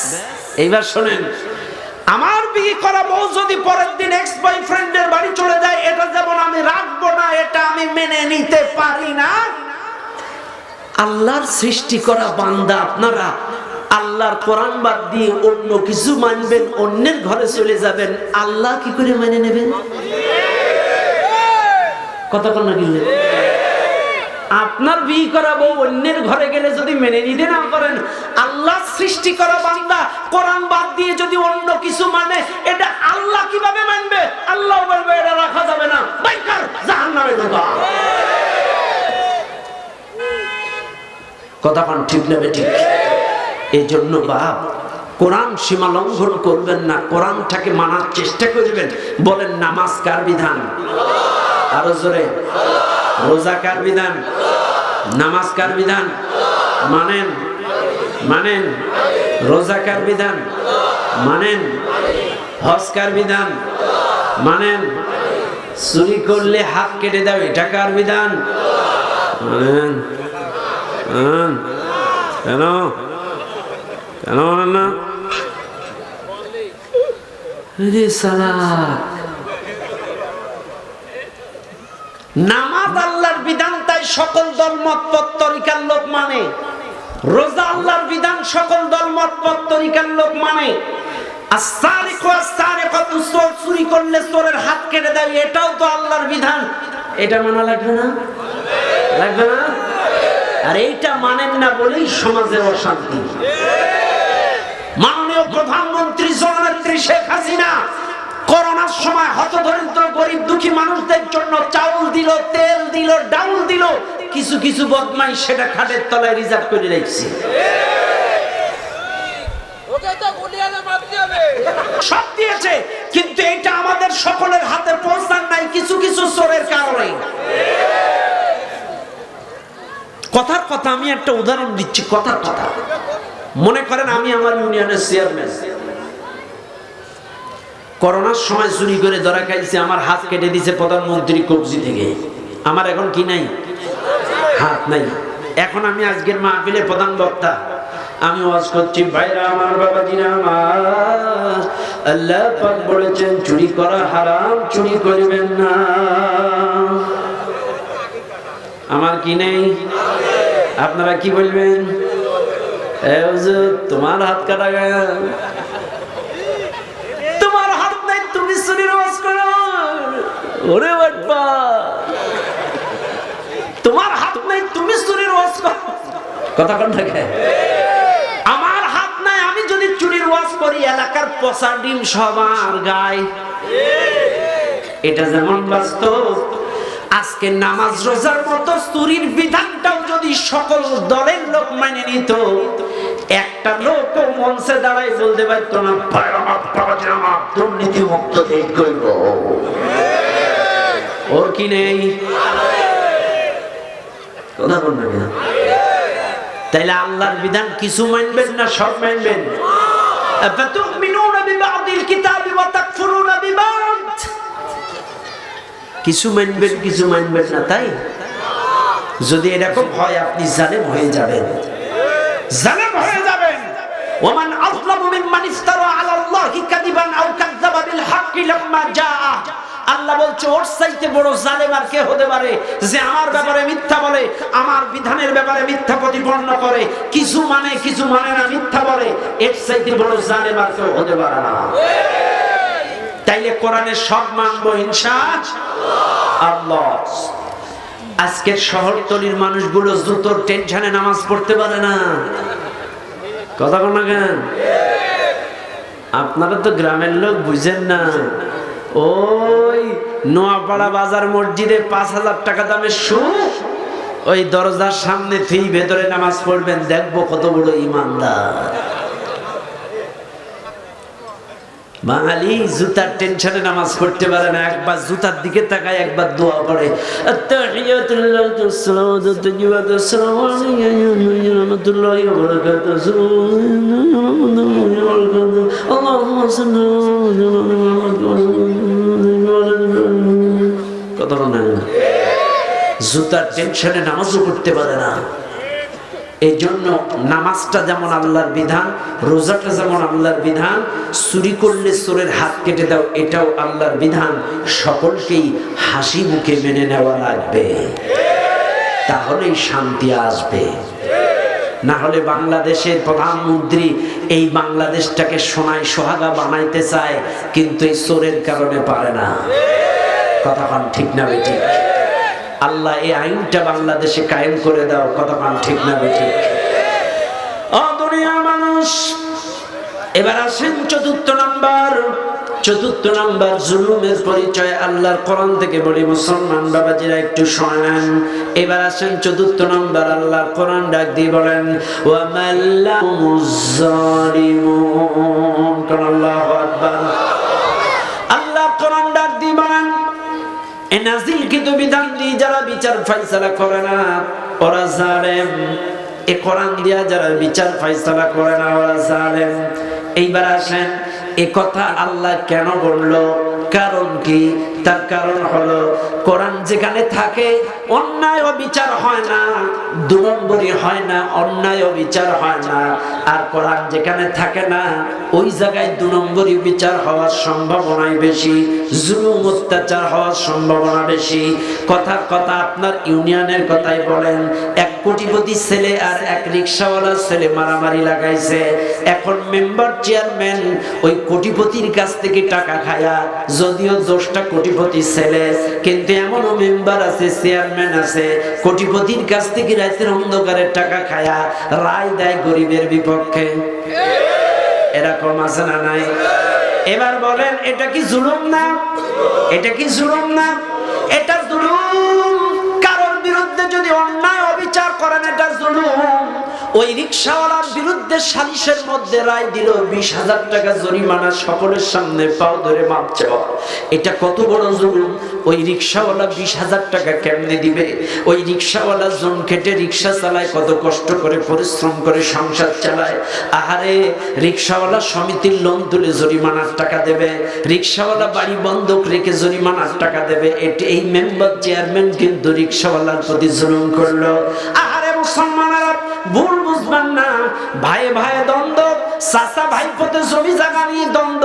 এইবার শোনেন, আমার বিয়ে করাবো যদি পরের দিন এক্স বয়ফ্রেন্ডের বাড়ি চলে যায়, এটা যেমন আমি রাখবো না, এটা আমি মেনে নিতে পারি না। আল্লাহর সৃষ্টি করা বান্দা আপনারা আল্লাহর কোরআন বাদ দিয়ে অন্য কিছু মানবেন, অন্যের ঘরে চলে যাবেন, আল্লাহ কি করে মেনে নেবেন? কথা কোন না গেলে আপনার বিয়ে করাবো, অন্যের ঘরে গেলে যদি মেনে নিতে না পারেন, আল্লাহ সৃষ্টি করা বান্দা কোরআন বাদ দিয়ে যদি অন্য কিছু মানে, এটা আল্লাহ কিভাবে মানবে? আল্লাহ বলবে এটা রাখা যাবে না, বাইকার জাহান্নামে ঢোকা। কথা কোন ঠিক নেবে? ঠিক। এই জন্য বাপ, কোরআন সীমা লঙ্ঘন করবেন না, কোরআনটাকে মানার চেষ্টা করবেন। বলেন নামাজ কার বিধান? আরো জোরে। রোজা কার বিধান? নামাজ কার বিধান? মানেন? মানেন? রোজা কার বিধান? মানেন? হজ কার বিধান? মানেন? চুরি করলে হাত কেটে দাও, এটা কার বিধান? মানেন? কেন কেন মানেন না? নামাজ আল্লাহর বিধান, তাই সকল দল মত পথ তরিকার লোক মানে। রোজা আল্লাহর বিধান, সকল দল মত পথ তরিকার লোক মানে। চুরি করলে চোরের হাত কেটে দেয়, এটাও তো আল্লাহর বিধান, এটা মানা লাগবে না? লাগবে না? আর এইটা মানেন না বলেই সমাজের অশান্তি। মাননীয় প্রধানমন্ত্রী জননেত্রী শেখ হাসিনা করোনার সময় হতদরিদ্র গরিব দুঃখী মানুষদের জন্য চাউল দিল, তেল দিল, ডাউল দিল। কিছু কিছু বদমাই সেটা খাটের তলায় রিজার্ভ করে রেখেছে। সব দিয়েছে, কিন্তু এটা আমাদের সকলের হাতে পৌঁছান নাই, কিছু কিছু চোরের কারণে। কথার কথা, আমি একটা উদাহরণ দিচ্ছি, কথার কথা। মনে করেন আমি আমার ইউনিয়নের চেয়ারম্যান, করোনার সময় চুরি করে ধরা খাইছে, আমার হাত কেটে দিয়েছে প্রধানমন্ত্রী কবজি থেকে। আমার এখন কি নাই? হাত নাই। এখন আমি আজকের মাহফিলে প্রধান বক্তা, আমি ওয়াজ করছি, ভাইরা আমার, বাবাজিরা আমার, আল্লাহ পাক বলেছেন চুরি করা হারাম, চুরি করবেন না। আমার কি নেই? আপনারা কি বলবেন? তোমার হাত কাটা গেল, তোমার হাত নাই, তুমি চুরির ওয়াজ করো। ওরে বাবা, তোমার হাত নাই, তুমি তুমি চুরির ওয়াজ করো, কথা কোন থাকে? আমার হাত নাই, আমি যদি চুরির ওয়াজ করি এলাকার পচা ডিম সবার গায়। এটা যেমন বাস্তব, আজকে নামাজ রোজার মতো চুরির বিধানটাও যদি সকল দলের লোক মানে নিত, একটা লোক মঞ্চে দাঁড়াই বলতে পারতো না দুর্নীতি মুক্ত দেশ করব। ওর কি নেই? কথা বল না কেন? তাইলে আল্লাহর বিধান কিছু মানবেন না সব মানবেন? আফাতুমিনুনা বিবাদিল কিতাবি ওয়া তাকফুরুনা বিবাদ। কিছু মানবেন কিছু মানবেন না, তাই? যদি এরকম হয় আপনি জালেম হয়ে যাবেন, জালেম হয়ে যাবেন। ওমান আযলামু মিম্মান ইফতারা আলাল্লাহি কাযিবান আও কাযযাবা বিল হাক্কি লাম্মা জাআ। আল্লাহ বলছে ওর চাইতে বড় জালেম আর কে হতে পারে যে আমার ব্যাপারে মিথ্যা বলে, আমার বিধানের ব্যাপারে মিথ্যা প্রতিপন্ন করে, কিছু মানে কিছু মানে না, মিথ্যা বলে। এর চাইতে বড় জালেম আর কেউ হতে পারে না। তাইলে কোরআনের সব মানবো ইনশাআল্লাহ। আজকের শহরতলির মানুষগুলো জুতোর টেনশনে নামাজ পড়তে পারে না, কথা বল না কেন? আপনারা তো গ্রামের লোক, বুঝেন না। ওই নোয়াপাড়া বাজার মসজিদে 5,000 টাকা দামের শু ওই দরজার সামনে থুই ভেতরে নামাজ পড়বেন, দেখবো কত বড় ইমানদার। বাঙালি জুতার টেনশনে নামাজ পড়তে পারে না, একবার জুতার দিকে তাকায়, একবার দোয়া পড়ে। কত না জুতার টেনশনে নামাজও পড়তে পারে না। এই জন্য নামাজটা যেমন আল্লাহর বিধান, রোজাটা যেমন আল্লাহর বিধান, চুরি করলে চোরের হাত কেটে দাও এটাও আল্লাহর বিধান। সকলকেই হাসি মুখে মেনে নেওয়া লাগবে, তাহলেই শান্তি আসবে। না হলে বাংলাদেশের প্রধানমন্ত্রী এই বাংলাদেশটাকে সোনায় সোহাগা বানাইতে চায়, কিন্তু এই চোরের কারণে পারে না। কথা পান ঠিক না বেঠিক? আল্লাহ এই আইনটা বাংলাদেশে কায়েম করে দাও, কথা পান ঠিক না বেঠিক? ও দুনিয়ার মানুষ, এবার আসেন চতুর্থ নাম্বার জুলুমের পরিচয় আল্লাহর কোরআন থেকে বলি। মুসলমান বাবাজিরা একটু শোনেন। এবার আসেন চতুর্থ নাম্বার, আল্লাহর কোরআন ডাক দিয়ে বলেন ওয়া মাল্লাহুমুজ জালিমুন। আল্লাহু আকবার। আল্লাহর কোরআন ডাক দিয়ে বলেন এ নাযিলকৃত বিধান দিয়ে যারা বিচার ফয়সালা করে না ওরা জালেম। এ কোরআন দিয়া যারা বিচার ফয়সালা করে না ওরা জালেম। এইবার আসেন এ কথা আল্লাহ কেন বললো, কারণ কি? তার কারণ হলো কোরআন যেখানে থাকে অন্যায় ও বিচার হয় না, 2 নম্বরই হয় না, অন্যায় ও বিচার হয় না। আর কোরআন যেখানে থাকে না ওই জায়গায় 2 নম্বরই বিচার হওয়ার সম্ভাবনাই বেশি, জুলুম অত্যাচার হওয়ার সম্ভাবনা বেশি। কথার কথা আপনার ইউনিয়নের কথাই বলেন, 1 কোটিপতি ছেলে আর 1 রিকশাওয়ালা ছেলে মারামারি লাগাইছে। এখন মেম্বার চেয়ারম্যান ওই কোটিপতির কাছ থেকে টাকা খায়া, যদিও 10টা কোটিপতি ছেলে, কিন্তু এমনও মেম্বার আছে, চেয়ারম্যান আছে, কোটিপতির কাছ থেকে রাতের অন্ধকারে টাকা খায়া রায় দেয় গরিবের বিপক্ষে। এরকম আছে না নাই? এবার বলেন এটা কি জুলুম না? এটা কি জুলুম না? এটা জুলুম। কারোর বিরুদ্ধে যদি অন্যায় অবিচার করেন এটা জুলুম। ওই রিকশাওয়ালার বিরুদ্ধে সালিশের মধ্যে রায় দিল 20,000 টাকা জরিমানা, সকলের সামনে পাও ধরে মাপ চাওয়া, এটা কত বড় জুলুম। ওই রিকশাওয়ালা 20,000 টাকা কেমনে দিবে? ওই রিকশাওয়ালা জন খেটে রিকশা চালায়, কত কষ্ট করে পরিশ্রম করে সংসার চালায়। আহারে, রিকশাওয়ালা সমিতির লোন তুলে জরিমানার টাকা দেবে, রিকশাওয়ালা বাড়ি বন্ধক রেখে জরিমানার টাকা দেবে। এই মেম্বার চেয়ারম্যান কিন্তু রিকশাওয়ালার প্রতি জুলুম করলো। আহারে মুসলমানেরা, ভুল বুঝবেন না, ভাই ভাই দ্বন্দ্ব, চাচা ভাইপোতে জমি জায়গা নিয়ে দ্বন্দ্ব,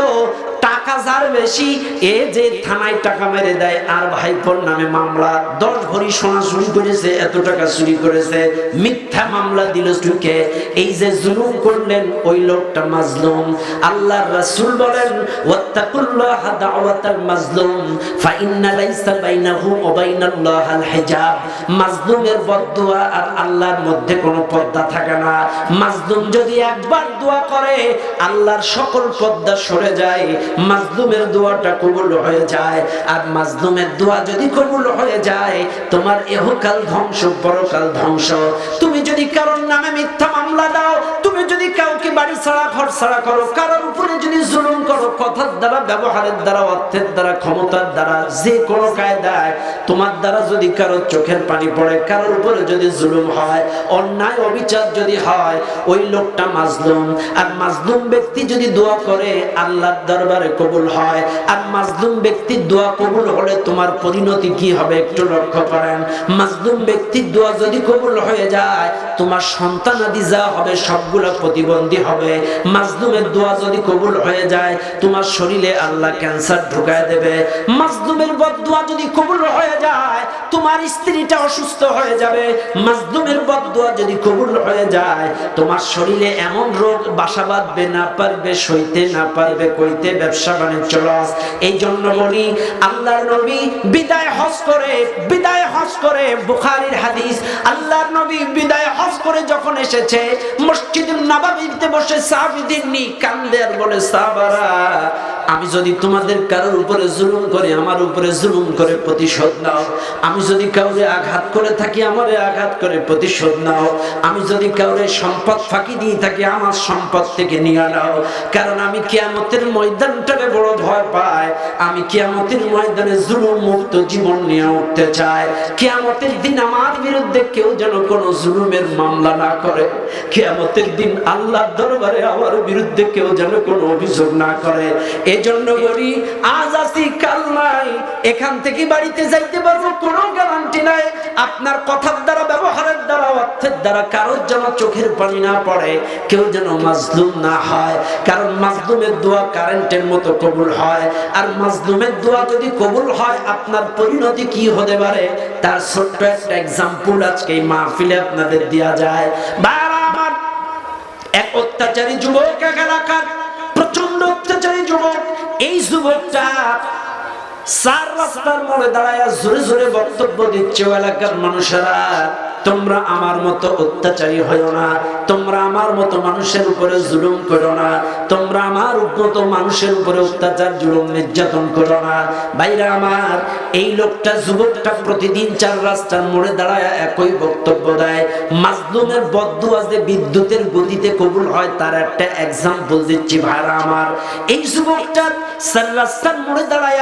টাকা যার বেশি এ যে থানায় টাকা মেরে দেয় আর ভাইপোর নামে মামলা, 10 ভরি সোনা চুরি করেছে, এত টাকা চুরি করেছে, মিথ্যা মামলা দিল চুকে। এই যে জুলুম করলেন ওই লোকটা মাজলুম। আল্লাহর রাসূল বলেন ওয়াত্তাকুল্লাহা দাওয়াতাল মাজলুম ফাইন্না লাইসা বাইনাহু ওয়া বাইনাল্লাহিল হিজাব। মাজলুমের বদদুয়া আর আল্লাহর মধ্যে কোনো পর্দা থাকে না। মাজলুম যদি একবার দোয়া করে আল্লাহর সকল পর্দা সরে যায়, মাজলুমের দোয়াটা কবুল হয়ে যায়। আর মাজলুমের দোয়া যদি কবুল হয়ে যায় তোমার ইহকাল ধ্বংস পরকাল ধ্বংস। তুমি যদি কারোর নামে মিথ্যা মামলা দাও, তুমি যদি কাউকে বাড়ি ছাড়া ঘর ছাড়া করো, কারোর উপরে যদি জুলুম করো, কথার দ্বারা, ব্যবহারের দ্বারা, অর্থের দ্বারা, ক্ষমতার দ্বারা, যে কোনো কায়দায় তোমার দ্বারা যদি কারোর চোখের পানি পড়ে, কারোর উপরে যদি জুলুম হয়, অন্যায় অবিচার যদি হয়, ওই লোকটা মাজলুম। আর মাজলুম ব্যক্তি যদি দোয়া করে আল্লাহর দরবারে কবুল হয়। আর মাজলুম ব্যক্তির দোয়া কবুল হলে তোমার পরিণতি কি হবে একটু লক্ষ্য করেন। মাজলুম ব্যক্তির দোয়া যদি কবুল হয়ে যায় তোমার সন্তানাদি যা হবে সবগুলো প্রতিবন্ধী হবে। মাজলুমের দোয়া যদি কবুল হয়ে যায় তোমার শরীরে আল্লাহ ক্যান্সার ঢুকায় দেবে। মাজলুমের বদদোয়া যদি কবুল হয়ে যায় তোমার স্ত্রীটা অসুস্থ হয়ে যাবে। মাজলুমের বদদোয়া যদি কবুল হয়ে যায় তোমার শরীরে এমন রোগ বাসা বাঁধবে, না পারবে সইতে, না পারবে কইতে, ব্যবসা বাণিজ্য লস। এই জন্য বলি আল্লাহর নবী বিদায় হজ করে বুখারীর হাদিস, আল্লাহর নবী বিদায় হজ করে যখন এসেছে মসজিদুন নববীতে বসে সাহাবীদের নিয়ে কান্দে আর বলে, সাহাবারা আমি যদি তোমাদের কারোর উপরে জুলুম করি আমার উপরে জুলুম করে প্রতিশোধ নাও। আমি যদি কাউরে আঘাত করে থাকি আমারে আঘাত করে প্রতিশোধ নাও। আমি যদি কাউরে সম্পদ ফাঁকি দিয়ে থাকি আমার সম্পদ থেকে নিয়ে নাও। কারণ আমি কিয়ামতের ময়দানটাকে বড় ভয় পাই। আমি কিয়ামতের ময়দানে জুলুম মুক্ত জীবন নিয়ে উঠতে চাই। কিয়ামতের দিন আমার বিরুদ্ধে কেউ যেন কোনো জুলুমের মামলা না করে। কিয়ামতের দিন আল্লাহর দরবারে আমার বিরুদ্ধে কেউ যেন কোনো অভিযোগ না করে। এজন্য বলি আজ আসি কাল নাই, এখান থেকে বাড়িতে যাইতে পারবো কোনো গ্যারান্টি নাই। আপনার কথার দ্বারা, ব্যবহারের দ্বারা, অর্থের দ্বারা কারোর যেন চোখের পানি না পড়ে, কেউ যেন মাজলুম না হয়। কারণ মাজলুমের দোয়া কারেন্টের মতো কবুল হয়। আর মাজলুমের দোয়া যদি কবুল হয় আপনার পরিণতি কি হতে পারে তার ছোট্ট একটা এক্সাম্পল আজকে এই মাহফিলে আপনাদের দেয়া যায়। বাবা আমার এক অত্যাচারী যুবক, এক এলাকার প্রচন্ড অত্যাচারী যুবক। এই যুবকটা 4 রাস্তার মোড়ে দাঁড়ায় জোরে জোরে বক্তব্য দিচ্ছে, এলাকার মানুষেরা তোমরা আমার মতো অত্যাচারী হইও না, তোমরা আমার মতো মানুষের উপরে জুলুম করো না, তোমরা আমার মতো মানুষের উপরে অত্যাচার জুলুম নির্যাতন করো না। ভাইরা আমার, এই লোকটা যুবকটা প্রতিদিন 4 রাস্তার মোড়ে দাঁড়ায় একই বক্তব্য দেয়। মাজলুমের বদদুয়া যে বিদ্যুতের গতিতে কবুল হয় তার একটা এক্সাম্পল দিচ্ছি। ভাইরা আমার, এই যুবকটা 4 রাস্তার মোড়ে দাঁড়ায়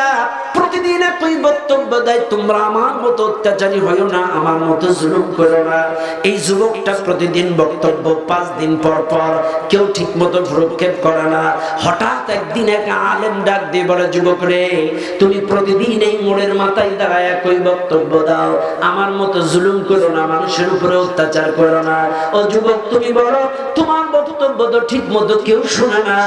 প্রতিদিন একই বক্তব্য দেয়, তোমরা আমার মতো অত্যাচারী হইও না, আমার মতো জুলুম করো না। এই যুবকটা প্রতিদিন বক্তব্য 5 দিন পর পর কেউ ঠিক মতো ভ্রুক্ষেপ করে না। হঠাৎ একদিন এক আলেম ডাক দিয়ে বলে, যুবক রে, তুমি প্রতিদিন এই মোড়ের মাথায় দাঁড়ায় একই বক্তব্য দাও, আমার মতো জুলুম করো না, মানুষের উপরে অত্যাচার করো না। ও যুবক, তুমি বলো তোমার বক্তব্য তো ঠিক মতো কেউ শুনে না,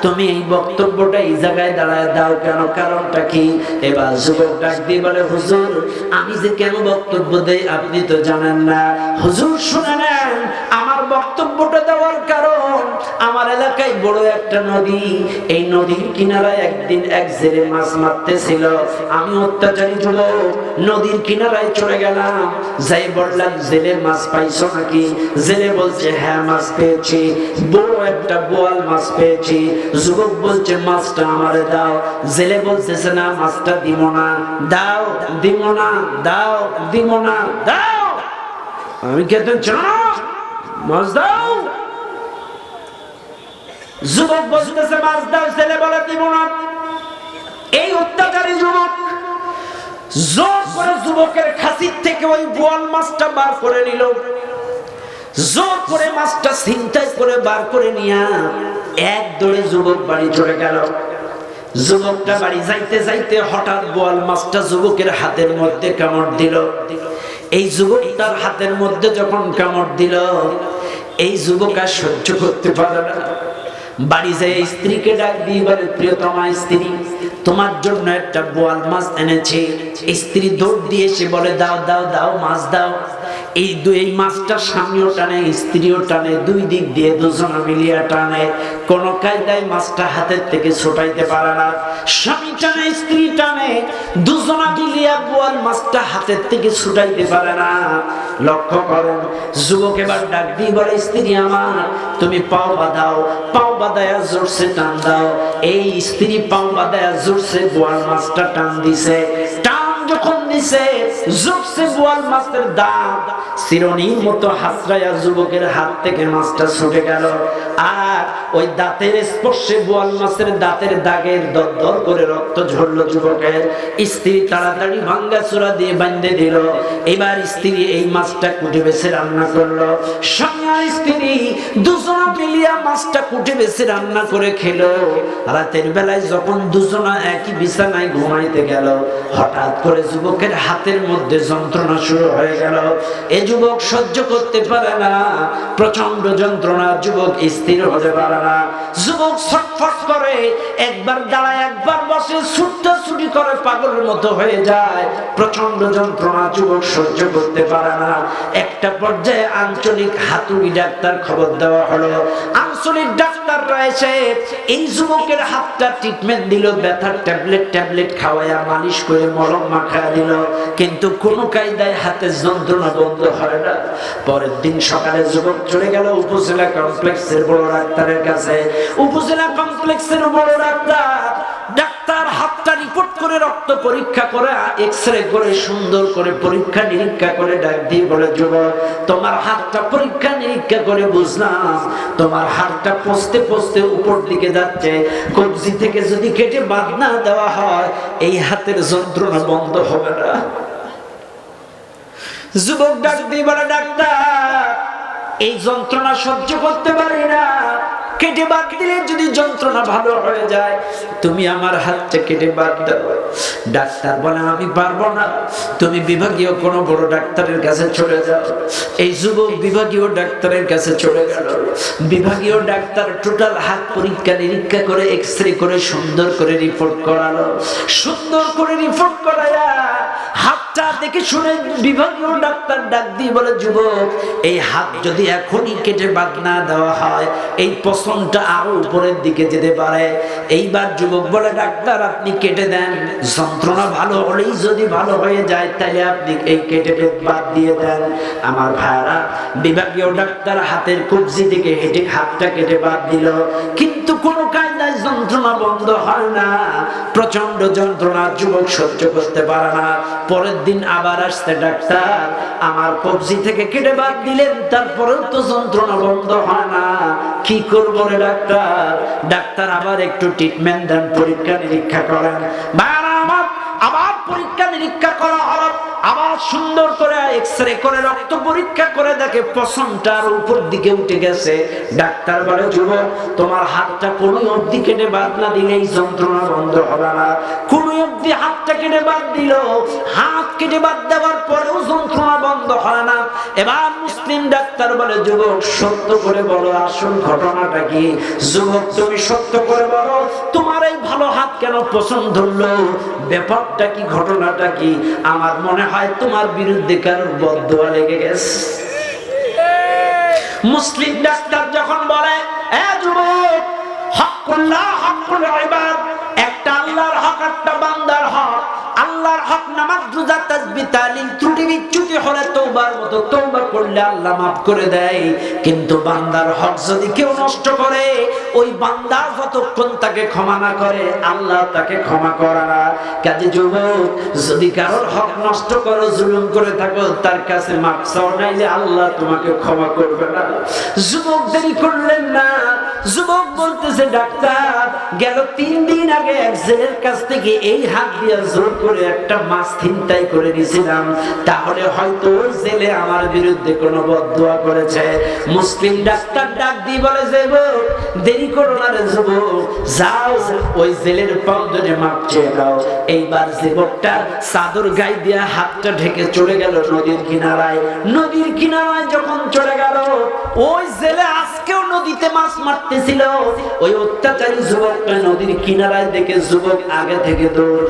তুমি এই বক্তব্যটা এই জায়গায় দাঁড়ায় দাও কেন, কারণটা কি? এবার যুবক ডাক দিয়ে বলে, হুজুর আমি যে কেন বক্তব্য দেই আপনি তো জানেন না। হুজুর শুনে নেন, আমার বক্তব্যটা দেওয়ার কারণ আমার এলাকায় বড় একটা নদী, এই নদীর কিনারায় একদিন এক জেলে মাছ মারতেছিল। আমি অত্যাচারী যুবক নদীর কিনারায় চলে গেলাম, যাই বললাম জেলে মাছ পাইছো নাকি? জেলে বলছে হ্যাঁ মাছ পেয়েছি, বড় একটা বোয়াল মাছ পেয়েছি। যুবক বলছে মাছটা আমারে দাও। জেলে বলতেছে না মাছটা দিব না, দাও দিব না, দাও দিব না, দাও। আমি খেতে চাও মাছ দাও। যুবক বলতেছে মাছ দাও, ছেলে বলে দিব না। এই অত্যাচারী যুবক জোর করে যুবকের খাসির থেকে ওই বোয়াল মাছটা বার করে নিল। জোর করে মাছটা ছিনতাই করে বার করে নিয়া এক দৌড়ে যুবক বাড়ি চলে গেল। যুবকটা বাড়ি যাইতে যাইতে হঠাৎ বোয়াল মাছটা যুবকের হাতের মধ্যে কামড় দিল। এই যুবকটার হাতের মধ্যে যখন কামড় দিল, এই যুবক আর সহ্য করতে পারে না। বাড়ি যেয়ে স্ত্রীকে ডাক দিয়ে বলে, প্রিয়তমা স্ত্রী, তোমার জন্য একটা বোয়াল মাছ এনেছি। স্ত্রী দৌড় দিয়ে এসে বলে, দাও দাও দাও, মাছ দাও। এই মাছটা স্বামীও টানে, স্ত্রীও টানে, দুই দিক দিয়ে দুজনে মিলিয়ে টানে। কোন কায়দায় মাছটা হাতের থেকে ছোটাইতে পারে না। স্বামী টানে, স্ত্রী টানে, দুজনা মিলিয়ে বোয়াল মাছটা হাতের থেকে ছুটাইতে পারে না। লক্ষ্য করেন, যুবক এবার ডাক দিয়ে বলে, স্ত্রী আমার, তুমি পাও বাঁধাও, পাও বাঁধায়া জোরসে টান দাও। এই স্ত্রী পাও বাঁধায়া জোরসে বোয়াল মাছটা টান দিছে। টান যখন দিছে, জোরসে বোয়াল মাছের দাঁত চিরুনির মতো হাতড়ায়া যুবকের হাত থেকে মাছটা ছুটে গেল। আর ওই দাঁতের স্পর্শে বোয়াল মাছের দাঁতের দাগের দরদর করে রক্ত ঝরল যুবকের। স্ত্রী তাড়াতাড়ি ভাঙ্গা চূড়া দিয়ে বাঁধে দিল। এবার স্ত্রী এই মাছটা কুটে বেছে রান্না করলো। স্বামী আর স্ত্রী দুজনা মিলিয়া মাছটা কুটে বেছে রান্না করে খেলো। রাতের বেলায় যখন দুজনা একই বিছানায় ঘুমাইতে গেল, হঠাৎ করে যুবকের হাতের মধ্যে যন্ত্রণা শুরু হয়ে গেল। এ যুবক সহ্য করতে পারে না, প্রচন্ড যন্ত্রণা। যুবক স্থির হতে পারে না। যুবক ছটফট করে, একবার দাঁড়ায়, একবার বসে, ছুটাছুটি করে, পাগলের মতো হয়ে যায়। প্রচন্ড যন্ত্রণা, যুবক সহ্য করতে পারে না। একটা পর্যায়ে আঞ্চলিক হাতুড়ি ডাক্তার খবর দেওয়া হলো। আঞ্চলিক ডাক্তাররা এসে এই যুবকের হাতটা ট্রিটমেন্ট দিল, ব্যথার ট্যাবলেট খাওয়ায়া মালিশ করে মলম মাখায়া দিল। কিন্তু কোন কায়দায় হাতের যন্ত্রণা বন্ধ হয় না। পরের দিন সকালে যুবক চলে গেল উপজেলা কমপ্লেক্সের বড় ডাক্তারের কাছে। উপজেলা কমপ্লেক্সের বড় ডাক্তার হাতটা রিপোর্ট করে, রক্ত পরীক্ষা করে, এক্সরে করে, সুন্দর করে পরীক্ষা নিরীক্ষা করে ডাক দিয়ে বলে, যুবক, তোমার হাতটা পরীক্ষা নিরীক্ষা করে বুঝলাম তোমার হাতটা পচতে পচতে উপর দিকে যাচ্ছে। কবজি থেকে যদি কেটে বাদ না দেওয়া হয়, এই হাতের যন্ত্রণা বন্ধ হবে না। যুবক ডাক দিয়ে বলে, ডাক্তার, এই যন্ত্রণা সহ্য করতে পারি না। কেটে বাদ দিলে যদি যন্ত্রণা ভালো হয়ে যায়, তুমি আমার হাতটা কেটে বাদ দাও। ডাক্তার বলে, আমি পারবো না, তুমি বিভাগীয় কোনো বড় ডাক্তারের কাছে চলে যাও। এই যুবক বিভাগীয় ডাক্তারের কাছে চলে গেল। বিভাগীয় ডাক্তার টোটাল হাত পরীক্ষা নিরীক্ষা করে, এক্সরে করে, সুন্দর করে রিপোর্ট করালো। সুন্দর করে রিপোর্ট করায়া হাতটা দেখে শুনে বিভাগীয় ডাক্তার ডাক দিয়ে বলে, যুবক, এই হাত যদি এখনই কেটে বাদ না দেওয়া হয়, এই পছন্দটা আরো উপরের দিকে যেতে পারে। এইবার যুবক বলে, ডাক্তার, আপনি কেটে দেন, যন্ত্রণা ভালো হলেই যদি ভালো হয়ে যায়, তাহলে আপনি এই কেটে বাদ দিয়ে দেন। আমার ভাইরা, বিভাগীয় ডাক্তার হাতের কবজি থেকে হেঁটে হাতটা কেটে বাদ দিল। কিন্তু কোনো কায়দায় যন্ত্রণা বন্ধ হয় না। প্রচন্ড যন্ত্রণা, যুবক সহ্য করতে পারে না। পরের দিন আবার আসতে, ডাক্তার, আমার কবজি থেকে কেটে বাদ দিলেন, তারপরেও তো যন্ত্রণা বন্ধ হয় না, কি করবো রে ডাক্তার? ডাক্তার আবার একটু ট্রিটমেন্ট দেন, পরীক্ষা নিরীক্ষা করেন। আবার পরীক্ষা নিরীক্ষা করা হলো। আবার সুন্দর করে এক্সরে করে, রক্ত পরীক্ষা করে দেখে পছন্দটার উপর দিকে উঠে গেছে। ডাক্তার বলে, যুবক, তোমার হাতটা কোনো অবধি কেটে বাদ না দিলে এই যন্ত্রণা বন্ধ হবে না। কোনো অবধি হাতটা কেটে বাদ দিল, হাত কেটে বাদ দেওয়ার পরেও যন্ত্রণা বন্ধ হয় না। এবার মুসলিম ডাক্তার বলে, যুবক, সত্য করে বলো, আসল ঘটনাটা কি? যুবক, তুমি সত্য করে বলো, তোমার এই ভালো হাত কেন পছন্দ ধরলো? ব্যাপারটা কি, ঘটনাটা কি? আমার মনে হয় তোমার বিরুদ্ধে কারোর বদদোয়া লেগে গেছে। মুসলিম ডাক্তার যখন বলে, এ যুবক, হকুল্লাহ হকুল ইবাদ, একটা আল্লাহর হক, একটা বান্দার হক। আল্লাহর হক নামাজ, রোজা, তাসবিহ, তাহলিল, ত্রুটি বিচ্যুতি হলে তওবার মতো তওবা করলে আল্লাহ মাফ করে দেয়। কিন্তু বান্দার হক যদি কেউ নষ্ট করে, ওই বান্দা যতক্ষণ তাকে ক্ষমা না করে, আল্লাহ তাকে ক্ষমা করে না। কাজে যুবক, যদি কারোর হক নষ্ট করো, জুলুম করে থাকো, তার কাছে মাফ চাও, নাইলে আল্লাহ তোমাকে ক্ষমা করবে না। যুবক দেরি করলেন না। যুবক বলতেছে, ডাক্তার, গেল 3 দিন আগে এক জেলের কাছ থেকে এই হাত দিয়ে জোর করে একটা মাছ ছিনতাই করে নিয়েছিলাম, তাহলে হয়তো ওই জেলে আমার বিরুদ্ধে কোনো বদদোয়া করেছে। মুসলিম ডাক্তার ডাক দিয়ে বলে, যুবক, দেরি করো না রে যুবক, যাও ওই জেলের পাও ধরে মাপ চেয়ে দাও। এইবার যুবকটা চাদর গায়ে দিয়ে হাতটা ঢেকে চলে গেল নদীর কিনারায়। নদীর কিনারায় যখন চলে গেল, ওই জেলে আজকেও নদীতে মাছ মারতে মারতেছিল, ওই অত্যাচারী যুবকটা নদীর কিনারায় দেখে যুবক আগে থেকে দৌড়,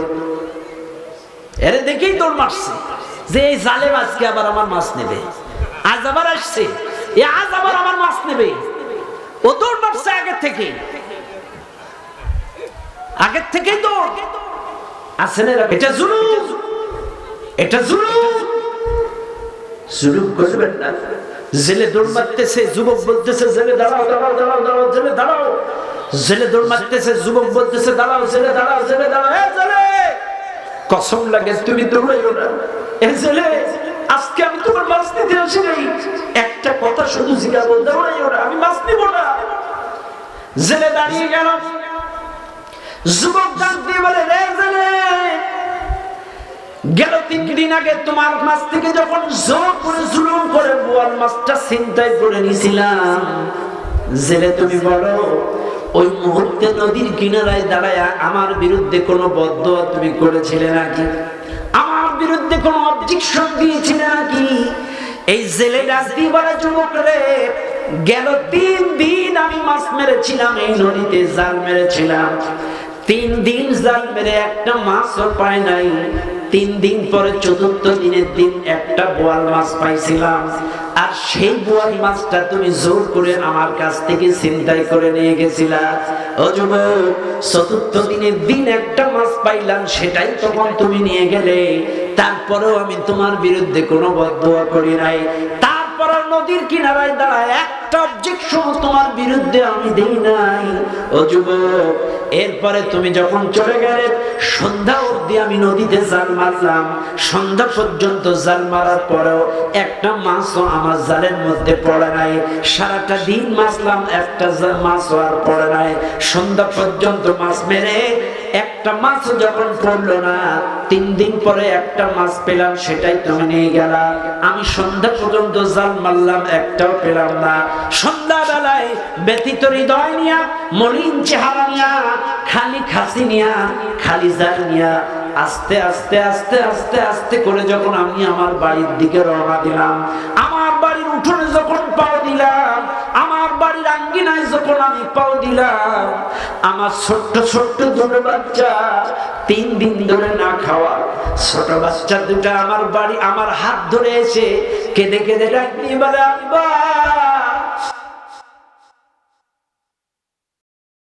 এর দেখেই দৌড় মারছে যে এই জালেম আজকে আবার আমার মাছ নেবে, আজ আবার আসছে, আজ আবার আমার মাছ নেবে। ও দৌড় মারছে আগে থেকে, আগের থেকেই দৌড়। আসেন এটা জুলুম, এটা জুলুম, জুলুম করবেন না। জেলে দৌড় মারতেছে, যুবক বলতেছে জেলে দাঁড়াও দাঁড়াও দাঁড়াও দাঁড়াও, জেলে দাঁড়াও। জেলে দৌড় মারতেছে, যুবক বলতেছে দাঁড়াও জেলে দাঁড়াও, জেলে দাঁড়াও। এ জেলে, কসম লাগে তুমি দৌড়াইও না। এ জেলে, আজকে আমি তোমার মাছ নিতে আসি নাই, একটা কথা শুধু জিজ্ঞাসা, দৌড়াইও না, আমি মাছ নিব না। জেলে দাঁড়িয়ে গেল, যুবক ডাক দিয়ে বলে রে জেলে, গেল 3 দিন আগে তোমার মাছ থেকে যখন জোর করে জুলুম করে বোয়াল মাছটা ছিনতাই করে নিছিলাম, জেলে তুমি বলো ওই মুহূর্তে নদীর কিনারায় দাঁড়ায় আমার বিরুদ্ধে কোনো বদদোয়া তুমি করেছিলে নাকি? আমার বিরুদ্ধে কোনো অবজেকশন দিয়েছিলে নাকি? এই জেলে ডাক দিয়ে বলে যুবক রে, গেল 3 দিন আমি মাছ মেরেছিলাম, এই নদীতে জাল মেরেছিলাম, 3 দিন জাল মেরে একটা মাছও পাই নাই। 3 দিন পরে 4th দিনের দিন একটা বোয়াল মাছ পাইছিলাম, আর সেই বোয়াল মাছটা তুমি জোর করে আমার কাছ থেকে ছিনতাই করে নিয়ে গেছিলা। ও যুবক, 4th দিনের দিন একটা মাছ পাইলাম, সেটাই তখন তুমি নিয়ে গেলে, তারপরেও আমি তোমার বিরুদ্ধে কোনো বদদোয়া করি নাই, তারপরে নদীর কিনারায় দাঁড়ায় একটা অবজেকশন তোমার বিরুদ্ধে আমি দেই নাই। ও যুবক, এরপরে তুমি যখন চলে গেলে, সন্ধ্যা অবধি আমি নদীতে জাল মারলাম, সন্ধ্যা পর্যন্ত জাল মারার পরেও একটা মাছও আমার জালের মধ্যে পড়ে নাই। সারাটা দিন মাছলাম, একটা মাছও আর পড়ে নাই। সন্ধ্যা পর্যন্ত মাছ মেরে একটা মাছ যখন পড়লো না, 3 দিন পরে একটা মাছ পেলাম, সেটাই তুমি নিয়ে গেলা। আমি সন্ধ্যা পর্যন্ত জাল মারলাম, একটাও পেলাম না। সন্ধ্যা বেলায় ব্যথিত হৃদয় নিয়া, মলিন চেহারা নিয়া, খালি খাসি নিয়া, খালি জাল নিয়া, আস্তে আস্তে আস্তে আস্তে আস্তে করে যখন আমি আমার বাড়ির দিকে রওনা দিলাম, আমার বাড়ির উঠোনে যখন পাও দিলাম, আমার বাড়ির আঙ্গিনায় যখন আমি পাও দিলাম, আমার ছোট্ট ছোট্ট দুটো বাচ্চা, 3 দিন ধরে না খাওয়া ছোট বাচ্চা দুটা আমার বাড়ি, আমার হাত ধরে এসে কেঁদে কেঁদে ডাক দিয়ে বলে আব্বা